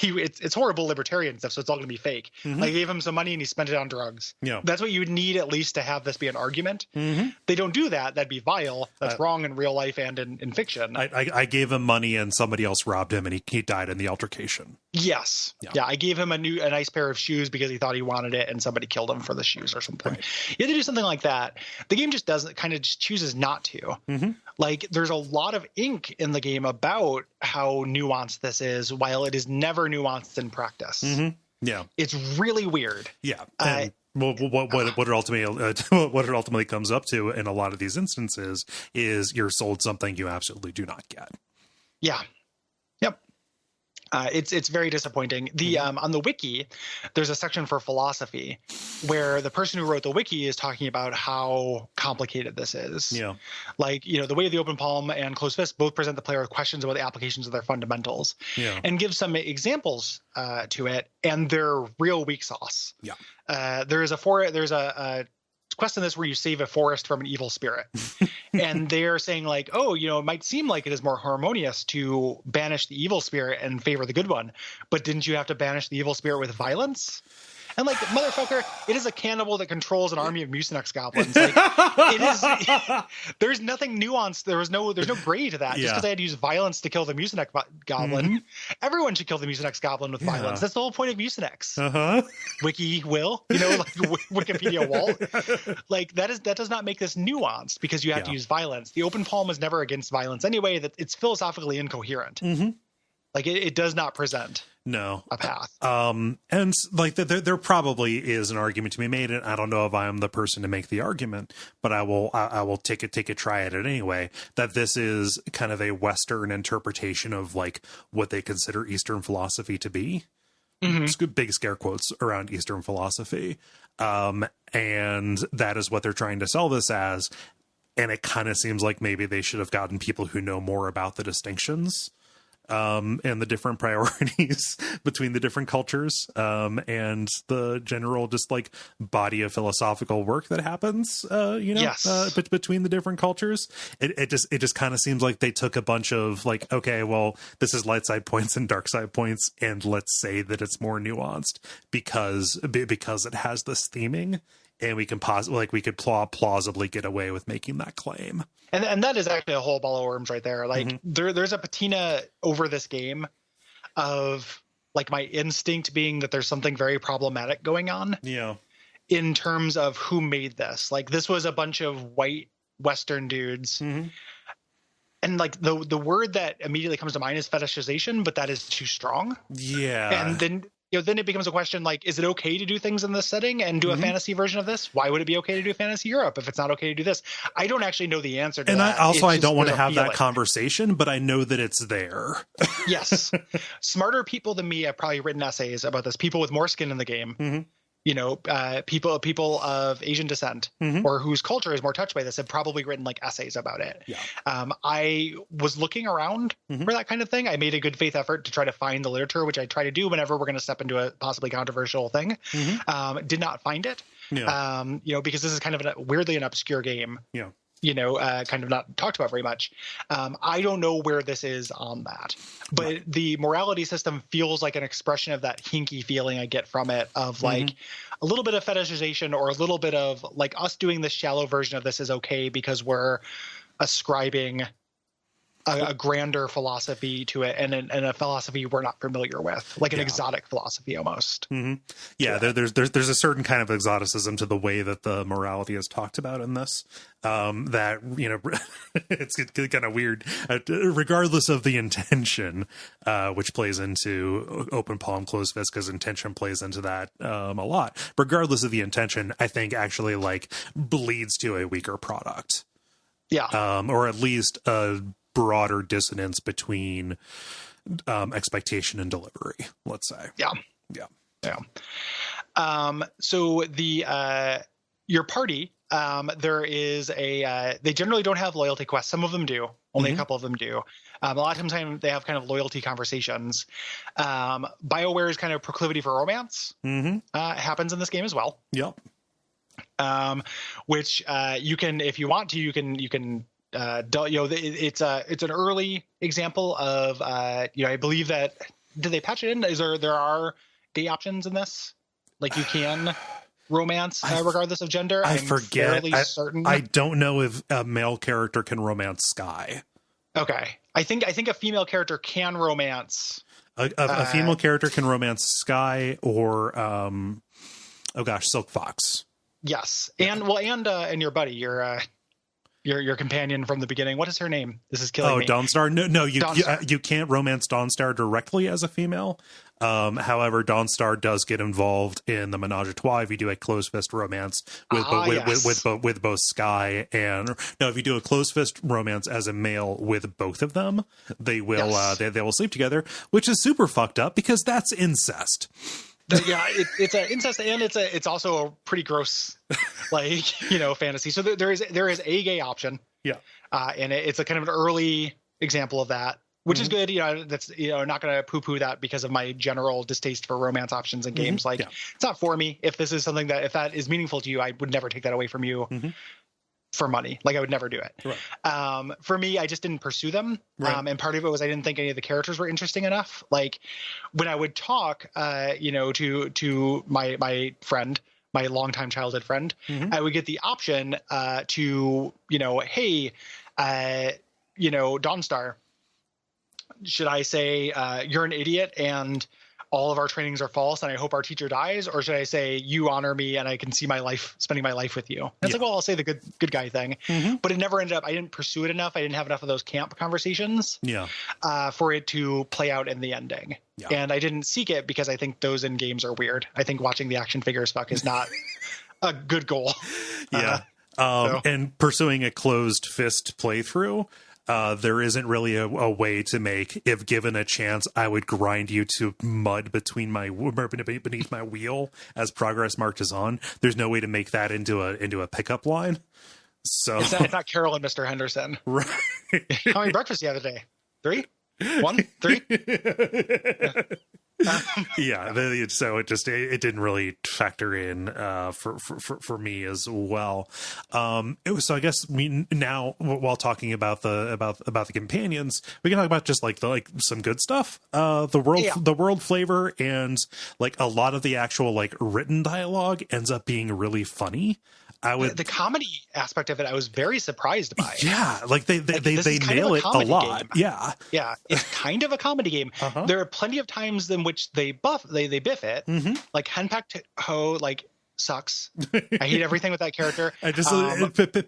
It's horrible libertarian stuff, so it's all going to be fake. I gave him some money and he spent it on drugs. Yeah. That's what you would need at least to have this be an argument. They don't do that. That'd be vile. That's wrong in real life and in fiction. I gave him money and somebody else robbed him and he died in the altercation. Yes. Yeah. I gave him a nice pair of shoes because he thought he wanted it and somebody killed him for the shoes or something. You have to do something like that. The game just just chooses not to. Like, there's a lot of ink in the game about how nuanced this is, while it is never nuanced in practice. Yeah, it's really weird. Yeah. Well, what it ultimately comes up to in a lot of these instances is you're sold something you absolutely do not get. Yeah. Yep. It's very disappointing. The on the wiki, there's a section for philosophy where the person who wrote the wiki is talking about how complicated this is. Yeah. Like, the way of the open palm and closed fist both present the player with questions about the applications of their fundamentals. Yeah. And give some examples to it, and they're real weak sauce. Yeah. There's a quest in this where you save a forest from an evil spirit. And they're saying like, it might seem like it is more harmonious to banish the evil spirit and favor the good one, but didn't you have to banish the evil spirit with violence? And like, motherfucker, it is a cannibal that controls an army of Mucinex goblins. Like, it is. There's nothing nuanced. There's no gray to that. Just because I had to use violence to kill the Mucinex goblin, everyone should kill the Mucinex goblin with violence. That's the whole point of Mucinex. Wiki will, like Wikipedia won't. Like, that does not make this nuanced because you have to use violence. The open palm is never against violence anyway. That it's philosophically incoherent. Like, it does not present a path. And like there probably is an argument to be made, and I don't know if I am the person to make the argument, but I will take a try at it anyway, that this is kind of a Western interpretation of like what they consider Eastern philosophy to be. Big scare quotes around Eastern philosophy. And that is what they're trying to sell this as. And it kind of seems like maybe they should have gotten people who know more about the distinctions and the different priorities between the different cultures, and the general just like body of philosophical work that happens, between the different cultures. It just kind of seems like they took a bunch of like, okay, well, this is light side points and dark side points, and let's say that it's more nuanced because it has this theming. And we can plausibly get away with making that claim. And that is actually a whole ball of worms right there. Like there's a patina over this game of like my instinct being that there's something very problematic going on. Yeah. In terms of who made this. Like, this was a bunch of white Western dudes. And like the word that immediately comes to mind is fetishization, but that is too strong. Yeah. And then then it becomes a question like, is it okay to do things in this setting and do a fantasy version of this? Why would it be okay to do fantasy Europe if it's not okay to do this? I don't actually know the answer to that. And I don't want to have that conversation, but I know that it's there. Yes. Smarter people than me have probably written essays about this. People with more skin in the game. People of Asian descent or whose culture is more touched by this have probably written like essays about it. Yeah. I was looking around for that kind of thing. I made a good faith effort to try to find the literature, which I try to do whenever we're going to step into a possibly controversial thing. Did not find it. Yeah. Because this is kind of weirdly an obscure game. Yeah. Kind of not talked about very much. I don't know where this is on that, but the morality system feels like an expression of that hinky feeling I get from it of like a little bit of fetishization or a little bit of like us doing this shallow version of this is okay because we're ascribing a grander philosophy to it and a philosophy we're not familiar with, like an exotic philosophy almost. Yeah, there's a certain kind of exoticism to the way that the morality is talked about in this, that, it's kind of weird, regardless of the intention, which plays into open palm, closed fist, because intention plays into that a lot. Regardless of the intention, I think actually like bleeds to a weaker product. Yeah. Or at least a broader dissonance between expectation and delivery, let's say. So your party, there is they generally don't have loyalty quests. Some of them do. Only a couple of them do. A lot of times they have kind of loyalty conversations. BioWare's kind of proclivity for romance happens in this game as well. Yep. Which you can, if you want to, you can it's an early example of I believe that did they patch it in? There are gay options in this? Like you can romance regardless of gender. I forget. Certain. I don't know if a male character can romance Sky. Okay, I think a female character can romance. A female character can romance Sky or Silk Fox. Yes. And and your buddy, your companion from the beginning. What is her name? This is killing me. Oh, Dawnstar. No, you can't romance Dawnstar directly as a female. However, Dawnstar does get involved in the menage a trois if you do a closed fist romance with both Sky and if you do a closed fist romance as a male with both of them, they will they will sleep together, which is super fucked up because that's incest. Yeah, it's an incest, and it's also a pretty gross, fantasy. So there is a gay option. Yeah, and it's a kind of an early example of that, which is good. That's not going to poo-poo that because of my general distaste for romance options in games. It's not for me. If this is something if that is meaningful to you, I would never take that away from you. For money. I would never do it. Right. For me, I just didn't pursue them. Right. And part of it was I didn't think any of the characters were interesting enough. When I would talk, to my friend, my longtime childhood friend, I would get the option to, hey, Dawnstar, should I say you're an idiot and all of our trainings are false and I hope our teacher dies, or should I say you honor me and I can see my life, spending my life with you? And it's I'll say the good guy thing, but it never ended up. I didn't pursue it enough. I didn't have enough of those camp conversations for it to play out in the ending. And I didn't seek it because I think those in games are weird. I think watching the action figures fuck is not a good goal. And pursuing a closed fist playthrough, there isn't really a way to make, if given a chance, I would grind you to mud beneath my wheel as progress marches on. There's no way to make that into a pickup line. So it's not Carol and Mr. Henderson. Right. How many breakfasts the other day? 3? 1? 3? So it didn't really factor in for me as well. So I guess now, while talking about the companions, we can talk about just some good stuff. The world flavor and a lot of the actual written dialogue ends up being really funny. The comedy aspect of it, I was very surprised by. Yeah, they nail it a lot. Game. Yeah, it's kind of a comedy game. There are plenty of times in which they biff it. Like Henpak Ho sucks. I hate everything with that character. I just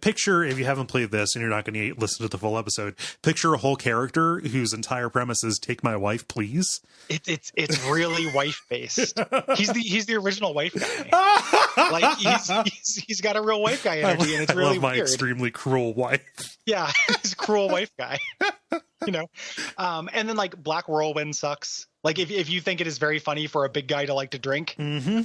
picture, if you haven't played this and you're not going to listen to the full episode, picture a whole character whose entire premise is "take my wife, please." It's really wife based. He's the original wife guy. He's got a real wife guy energy, and it's really I love my weird. Extremely cruel wife. Yeah, he's a cruel wife guy. And then Black Whirlwind sucks. If you think it is very funny for a big guy to drink,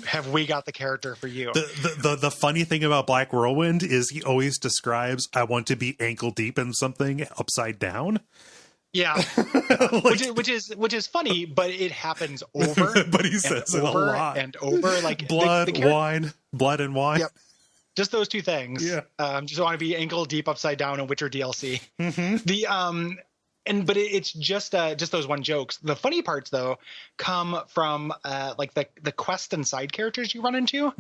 have we got the character for you? The funny thing about Black Whirlwind is he always describes, I want to be ankle deep in something upside down. Yeah, which is funny, but it happens over. But he says it a lot and over. Blood, wine, blood and wine. Yep. Just those two things. Yeah. Just want to be ankle deep upside down in Witcher DLC. But it's just those one jokes. The funny parts though come from the quest and side characters you run into,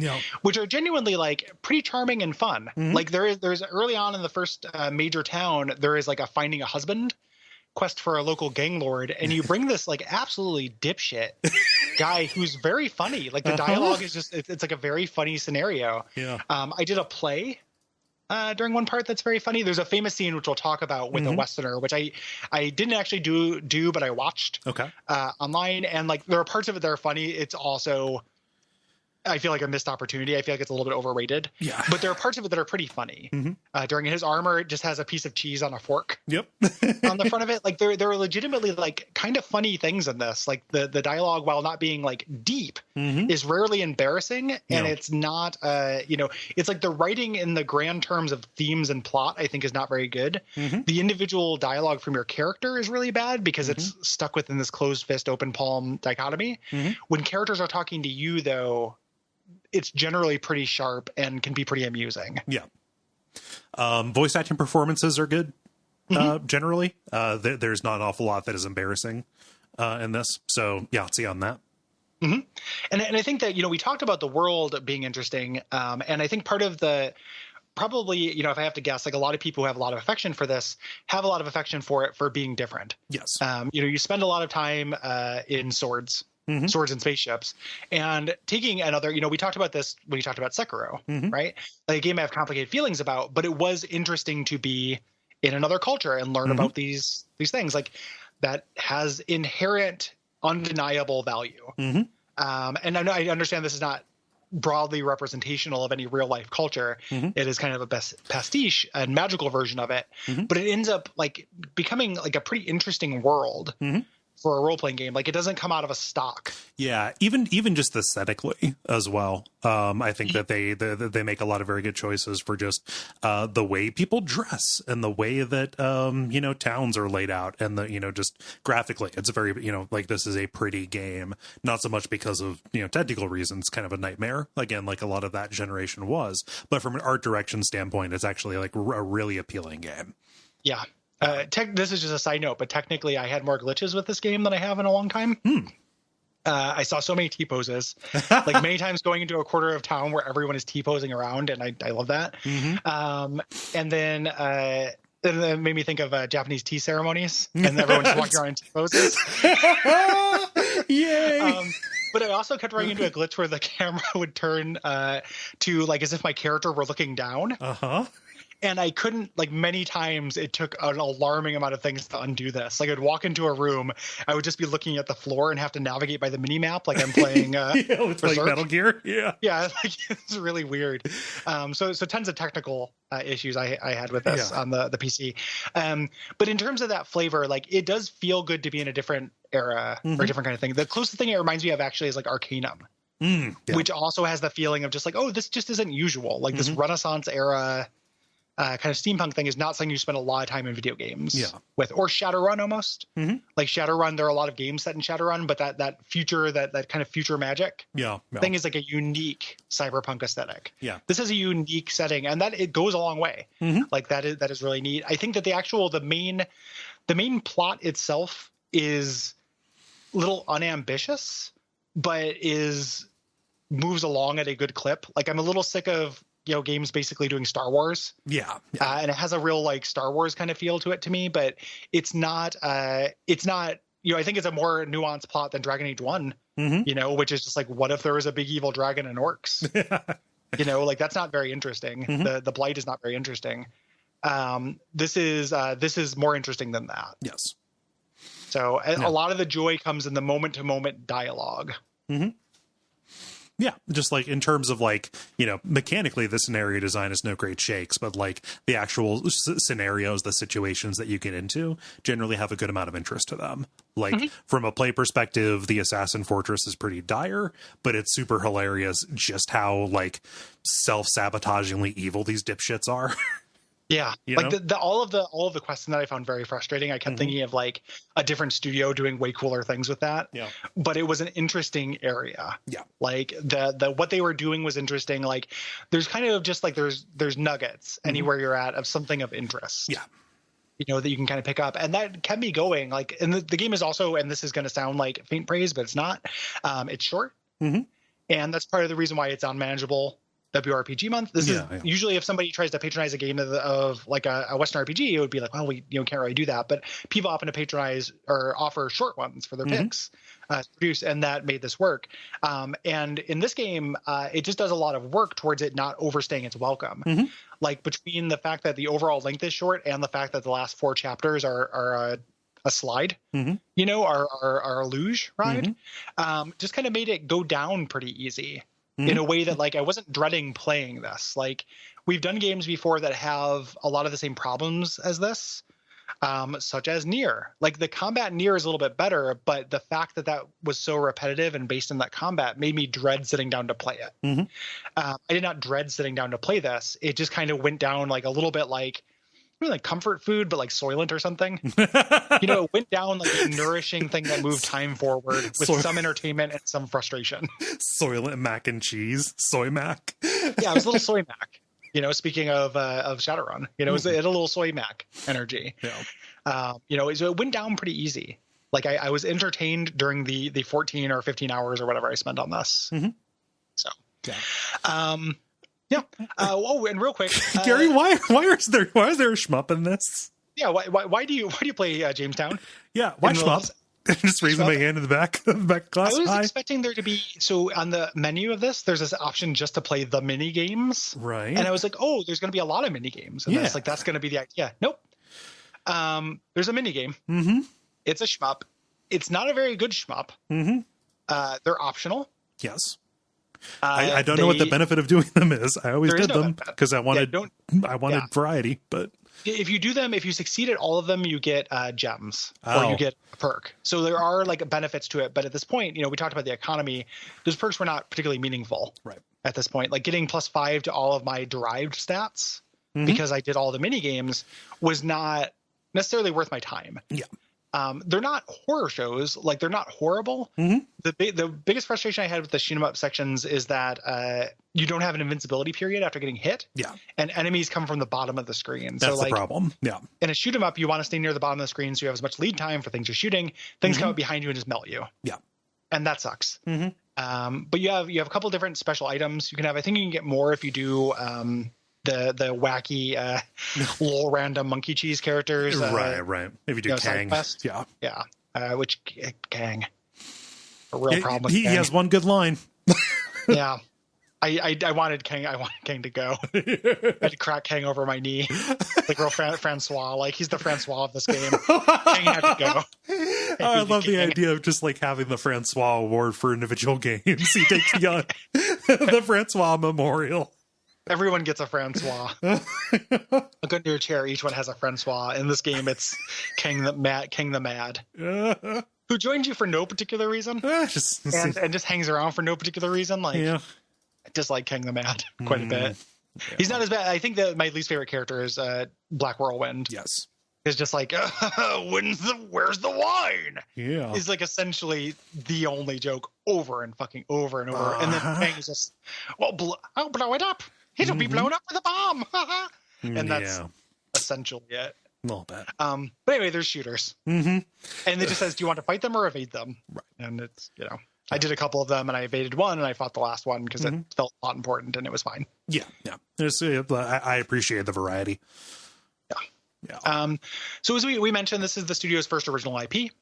which are genuinely pretty charming and fun. There's early on in the first major town, there is a finding a husband quest for a local gang lord, and you bring this absolutely dipshit guy who's very funny. The dialogue is just it's a very funny scenario. I did a play during one part that's very funny. There's a famous scene which we'll talk about with a Westerner, which I didn't actually do, but I watched online, and there are parts of it that are funny. It's also, I feel a missed opportunity. I feel it's a little bit overrated. Yeah. But there are parts of it that are pretty funny. During his armor, it just has a piece of cheese on a fork. Yep. On the front of it. There are legitimately kind of funny things in this. The dialogue, while not being deep, is rarely embarrassing. And it's not, it's the writing in the grand terms of themes and plot, I think, is not very good. The individual dialogue from your character is really bad because it's stuck within this closed fist, open palm dichotomy. When characters are talking to you, though, it's generally pretty sharp and can be pretty amusing. Yeah. Voice acting performances are good. Generally, there's not an awful lot that is embarrassing in this. So yeah, I'll see on that. And I think that, we talked about the world being interesting. And I think part of probably, if I have to guess, a lot of people who have a lot of affection for this have a lot of affection for it for being different. Yes. You spend a lot of time in Swords. swords and spaceships, and taking another, we talked about this when we talked about Sekiro, right? Like a game I have complicated feelings about, but it was interesting to be in another culture and learn about these things like that has inherent undeniable value. And I understand this is not broadly representational of any real life culture. It is kind of a pastiche and magical version of it, but it ends up like becoming like a pretty interesting world for a role-playing game. Like it doesn't come out of a stock. Yeah, even just aesthetically as well. I think that they make a lot of very good choices for just the way people dress and the way that towns are laid out, and the just graphically it's a very like this is a pretty game, not so much because of technical reasons, kind of a nightmare again like a lot of that generation was, but from an art direction standpoint it's actually like a really appealing game. Yeah. This is just a side note, but technically I had more glitches with this game than I have in a long time. I saw so many T-poses, like many times going into a quarter of town where everyone is T-posing around, and I love that. And then it made me think of Japanese tea ceremonies, and everyone just walking around in T-poses. Yay! But I also kept running into a glitch where the camera would turn to like as if my character were looking down. And I couldn't, like many times it took an alarming amount of things to undo this. Like I'd walk into a room, I would just be looking at the floor and have to navigate by the mini map like I'm playing it's like Metal Gear. Yeah, like, it's really weird. So tons of technical issues I had with this on the PC. But in terms of that flavor, like it does feel good to be in a different era or a different kind of thing. The closest thing it reminds me of actually is like Arcanum. Which also has the feeling of just like, oh, this just isn't usual. Like this Renaissance era kind of steampunk thing is not something you spend a lot of time in video games with, or Shadowrun almost. Like Shadowrun, there are a lot of games set in Shadowrun, but that future, that kind of future magic thing is like a unique cyberpunk aesthetic. This is a unique setting, and that it goes a long way. Like that is really neat. I think that the main plot itself is a little unambitious, but moves along at a good clip. Like I'm a little sick of games basically doing Star Wars. And it has a real like Star Wars kind of feel to it to me, but it's not I think it's a more nuanced plot than Dragon Age 1, which is just like, what if there was a big evil dragon and orcs? Like that's not very interesting. The Blight is not very interesting. This is more interesting than that. Yes. So a lot of the joy comes in the moment to moment dialogue. Yeah, just like in terms of like, mechanically the scenario design is no great shakes, but like the actual scenarios, the situations that you get into generally have a good amount of interest to them. Like from a play perspective, the Assassin Fortress is pretty dire, but it's super hilarious just how like self-sabotagingly evil these dipshits are. Yeah, like all of the quests that I found very frustrating. I kept thinking of like a different studio doing way cooler things with that. But it was an interesting area. Like the what they were doing was interesting. Like there's kind of just like there's nuggets anywhere you're at of something of interest. That you can kind of pick up, and that kept me going. Like, and the game is also, and this is going to sound like faint praise, but it's not. It's short, and that's part of the reason why it's unmanageable. WRPG month. This is usually if somebody tries to patronize a game of like a Western RPG, it would be like, well, we can't really do that. But people often patronize or offer short ones for their picks to produce, and that made this work. And in this game, it just does a lot of work towards it not overstaying its welcome. Like between the fact that the overall length is short and the fact that the last 4 chapters are a slide, are a luge ride, just kind of made it go down pretty easy. In a way that like I wasn't dreading playing this. Like we've done games before that have a lot of the same problems as this, such as Nier. Like the combat in Nier is a little bit better, but the fact that was so repetitive and based in that combat made me dread sitting down to play it. I did not dread sitting down to play this. It just kind of went down like a little bit like comfort food, but like Soylent or something. It went down like a nourishing thing that moved time forward with some entertainment and some frustration. Soylent mac and cheese, soy mac. Yeah, it was a little soy mac. Speaking of Shadowrun, it was a little soy mac energy. It went down pretty easy. Like I was entertained during the 14 or 15 hours or whatever I spent on this. So, and real quick, Gary, why is there a shmup in this? Yeah, why do you play Jamestown? Yeah, why shmup? Just raising my hand in the back class. I was expecting there to be, so on the menu of this, there's this option just to play the mini games. Right. And I was like, oh, there's going to be a lot of mini games. And it's like, that's going to be the idea. Nope. There's a mini game. Mm-hmm. It's a shmup. It's not a very good shmup. Mm-hmm. They're optional. Yes. I don't know what the benefit of doing them is. I always did them because I wanted variety, but if you do them, if you succeed at all of them, you get gems or you get a perk. So there are like benefits to it. But at this point, we talked about the economy. Those perks were not particularly meaningful at this point. Like getting +5 to all of my derived stats because I did all the mini games was not necessarily worth my time. Yeah. They're not horror shows. Like, they're not horrible. Mm-hmm. The biggest frustration I had with the shoot 'em up sections is that you don't have an invincibility period after getting hit. Yeah. And enemies come from the bottom of the screen. That's the problem. Yeah. In a shoot 'em up, you want to stay near the bottom of the screen so you have as much lead time for things you're shooting. Things come up behind you and just melt you. Yeah. And that sucks. Mm-hmm. But you have a couple different special items. You can have, I think you can get more if you do the wacky little random monkey cheese characters. Right. If you do Kang. Yeah. Which Kang? A real problem with He Kang. has one good line. Yeah. I wanted Kang. I wanted Kang to go. I had to crack Kang over my knee, like real Francois. Like he's the Francois of this game. Kang had to go. I love the idea of just like having the Francois Award for individual games. He takes the Francois Memorial. Everyone gets a Francois. Look under your chair. Each one has a Francois. In this game, it's King the Mad, who joined you for no particular reason, and just hangs around for no particular reason. Like, I dislike King the Mad quite a bit. Yeah. He's not as bad. I think that my least favorite character is Black Whirlwind. Yes. It's just like, where's the wine? Yeah. Is like essentially the only joke over and over. And then Kang is just, I'll blow it up. It'll be blown up with a bomb. And that's essentially it. A little bit. But anyway, there's shooters. And it just says, do you want to fight them or evade them? Right. And it's, I did a couple of them and I evaded one and I fought the last one because it felt not important and it was fine. Yeah. I appreciate the variety. Yeah. So as we mentioned, this is the studio's first original IP.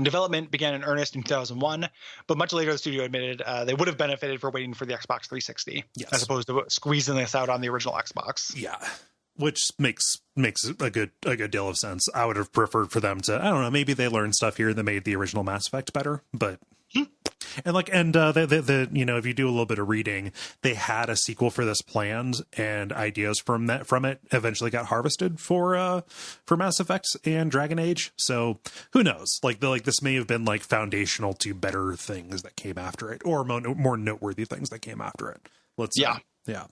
Development began in earnest in 2001, but much later the studio admitted they would have benefited for waiting for the Xbox 360 as opposed to squeezing this out on the original Xbox. Yeah, which makes a good deal of sense. I would have preferred for them to, I don't know, maybe they learned stuff here that made the original Mass Effect better, but if you do a little bit of reading, they had a sequel for this planned, and ideas from it eventually got harvested for Mass Effect and Dragon Age. So who knows? This may have been like foundational to better things that came after it, or more noteworthy things that came after it. Let's say. Yeah.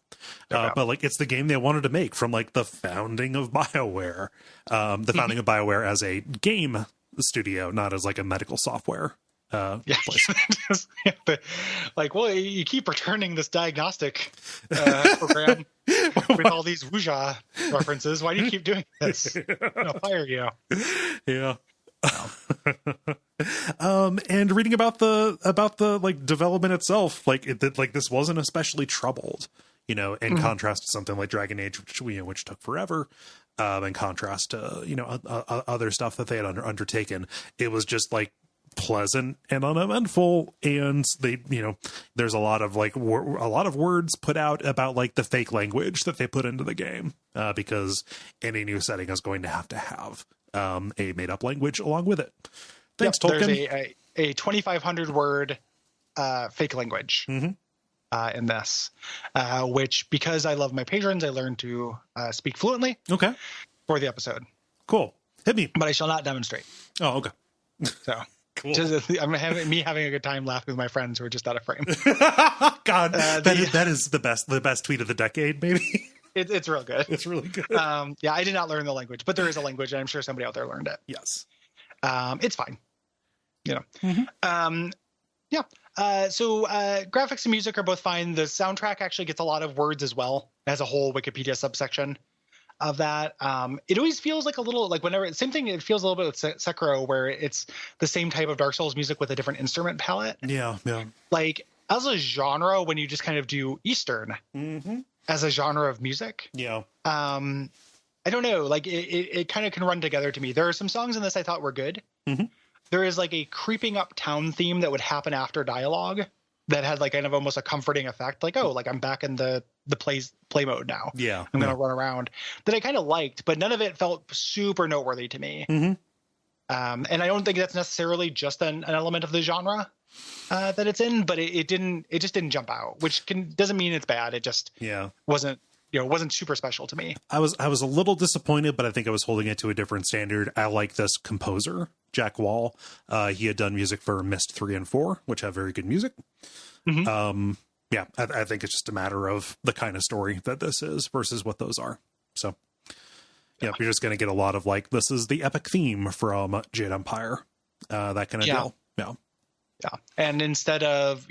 But it's the game they wanted to make from the founding of Bioware, the founding of Bioware as a game studio, not as a medical software. Place. You keep returning this diagnostic program with all these Wuja references. Why do you keep doing this? I'll fire you. Yeah. And reading about the development itself, this wasn't especially troubled, in contrast to something like Dragon Age, which took forever. In contrast to other stuff that they had undertaken, it was just pleasant and uneventful, and they there's a lot of words put out about the fake language that they put into the game, because any new setting is going to have a made-up language along with it. Thanks, Tolkien. There's a 2,500 word fake language in this, which, because I love my patrons, I learned to speak fluently for the episode. Cool. Hit me. But I shall not demonstrate. Oh, okay. So cool. I'm having a good time laughing with my friends who are just out of frame. God, that is the best tweet of the decade, maybe. It's real good. It's really good. I did not learn the language, but there is a language, and I'm sure somebody out there learned it. Yes. It's fine. So graphics and music are both fine. The soundtrack actually gets a lot of words as well. It has a whole Wikipedia subsection of that. It always feels like a little, whenever, same thing, it feels a little bit with Sekiro, where it's the same type of Dark Souls music with a different instrument palette. Yeah. As a genre, when you just kind of do Eastern as a genre of music. Yeah. I don't know, it kind of can run together to me. There are some songs in this I thought were good. there is like a creeping up town theme that would happen after dialogue that had like kind of almost a comforting effect. Like, oh, like I'm back in the play mode now. Yeah. I'm going to run around, that I kind of liked, but none of it felt super noteworthy to me. And I don't think that's necessarily just an element of the genre that it's in, but it just didn't jump out, which doesn't mean it's bad. It just wasn't super special to me. I was a little disappointed, but I think I was holding it to a different standard. I like this composer, Jack Wall. He had done music for Myst 3 and 4, which have very good music. Yeah, I think it's just a matter of the kind of story that this is versus what those are. So, yeah, you're just going to get a lot of like, this is the epic theme from Jade Empire, that kind of deal. Yeah. Yeah. And instead of,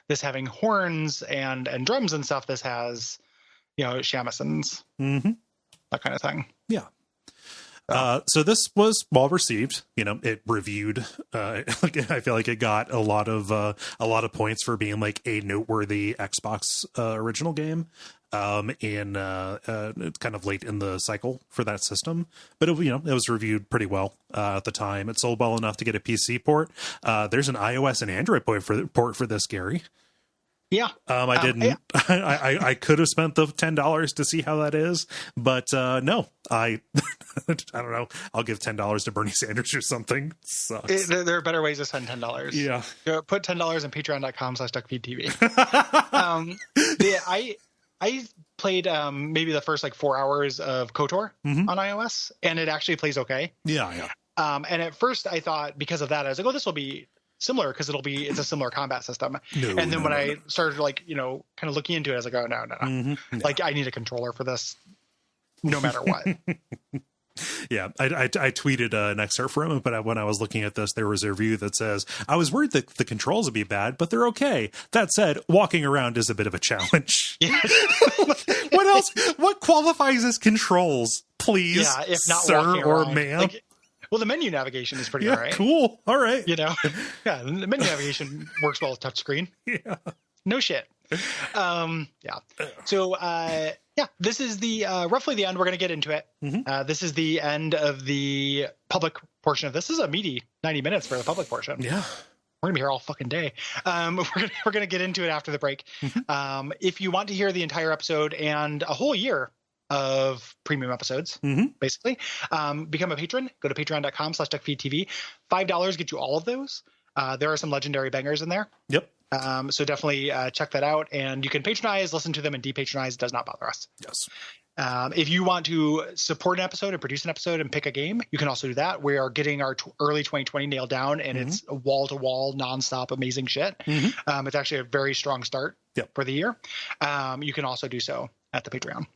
this having horns and drums and stuff, this has, shamisen, that kind of thing. Yeah. So this was well received. It reviewed. I feel like it got a lot of points for being like a noteworthy Xbox original game. In kind of late in the cycle for that system, but it was reviewed pretty well at the time. It sold well enough to get a PC port. There's an iOS and Android port for this, Gary. Yeah. I didn't. I could have spent the $10 to see how that is, but no, I don't know. I'll give $10 to Bernie Sanders or something. Sucks. There are better ways to spend $10. Yeah. Put $10 in patreon.com/Duckfeed.tv. I played maybe the first like 4 hours of KOTOR on iOS, and it actually plays okay. Yeah. And at first I thought, because of that, I was like, oh, this will be similar because it's a similar combat system. When I started like, kind of looking into it, I was like, oh, no. Like I need a controller for this no matter what. Yeah, I tweeted an excerpt from it, but when I was looking at this, there was a review that says, I was worried that the controls would be bad, but they're okay. That said, walking around is a bit of a challenge. What else? What qualifies as controls, please, if not sir or ma'am? Well, the menu navigation is pretty all right. Cool. All right. Yeah, the menu navigation works well with touchscreen. Yeah. No shit. Yeah. So, this is the roughly the end. We're going to get into it. This is the end of the public portion of this. This is a meaty 90 minutes for the public portion. Yeah. We're going to be here all fucking day. We're going to get into it after the break. If you want to hear the entire episode and a whole year of premium episodes, basically, become a patron. Go to patreon.com/DuckFeedTV. $5 get you all of those. There are some legendary bangers in there. Yep. So definitely check that out, and you can patronize, listen to them, and depatronize. It does not bother us. Yes. If you want to support an episode and produce an episode and pick a game, you can also do that. We are getting our early 2020 nailed down, and it's wall-to-wall, nonstop, amazing shit. It's actually a very strong start for the year. You can also do so at the Patreon.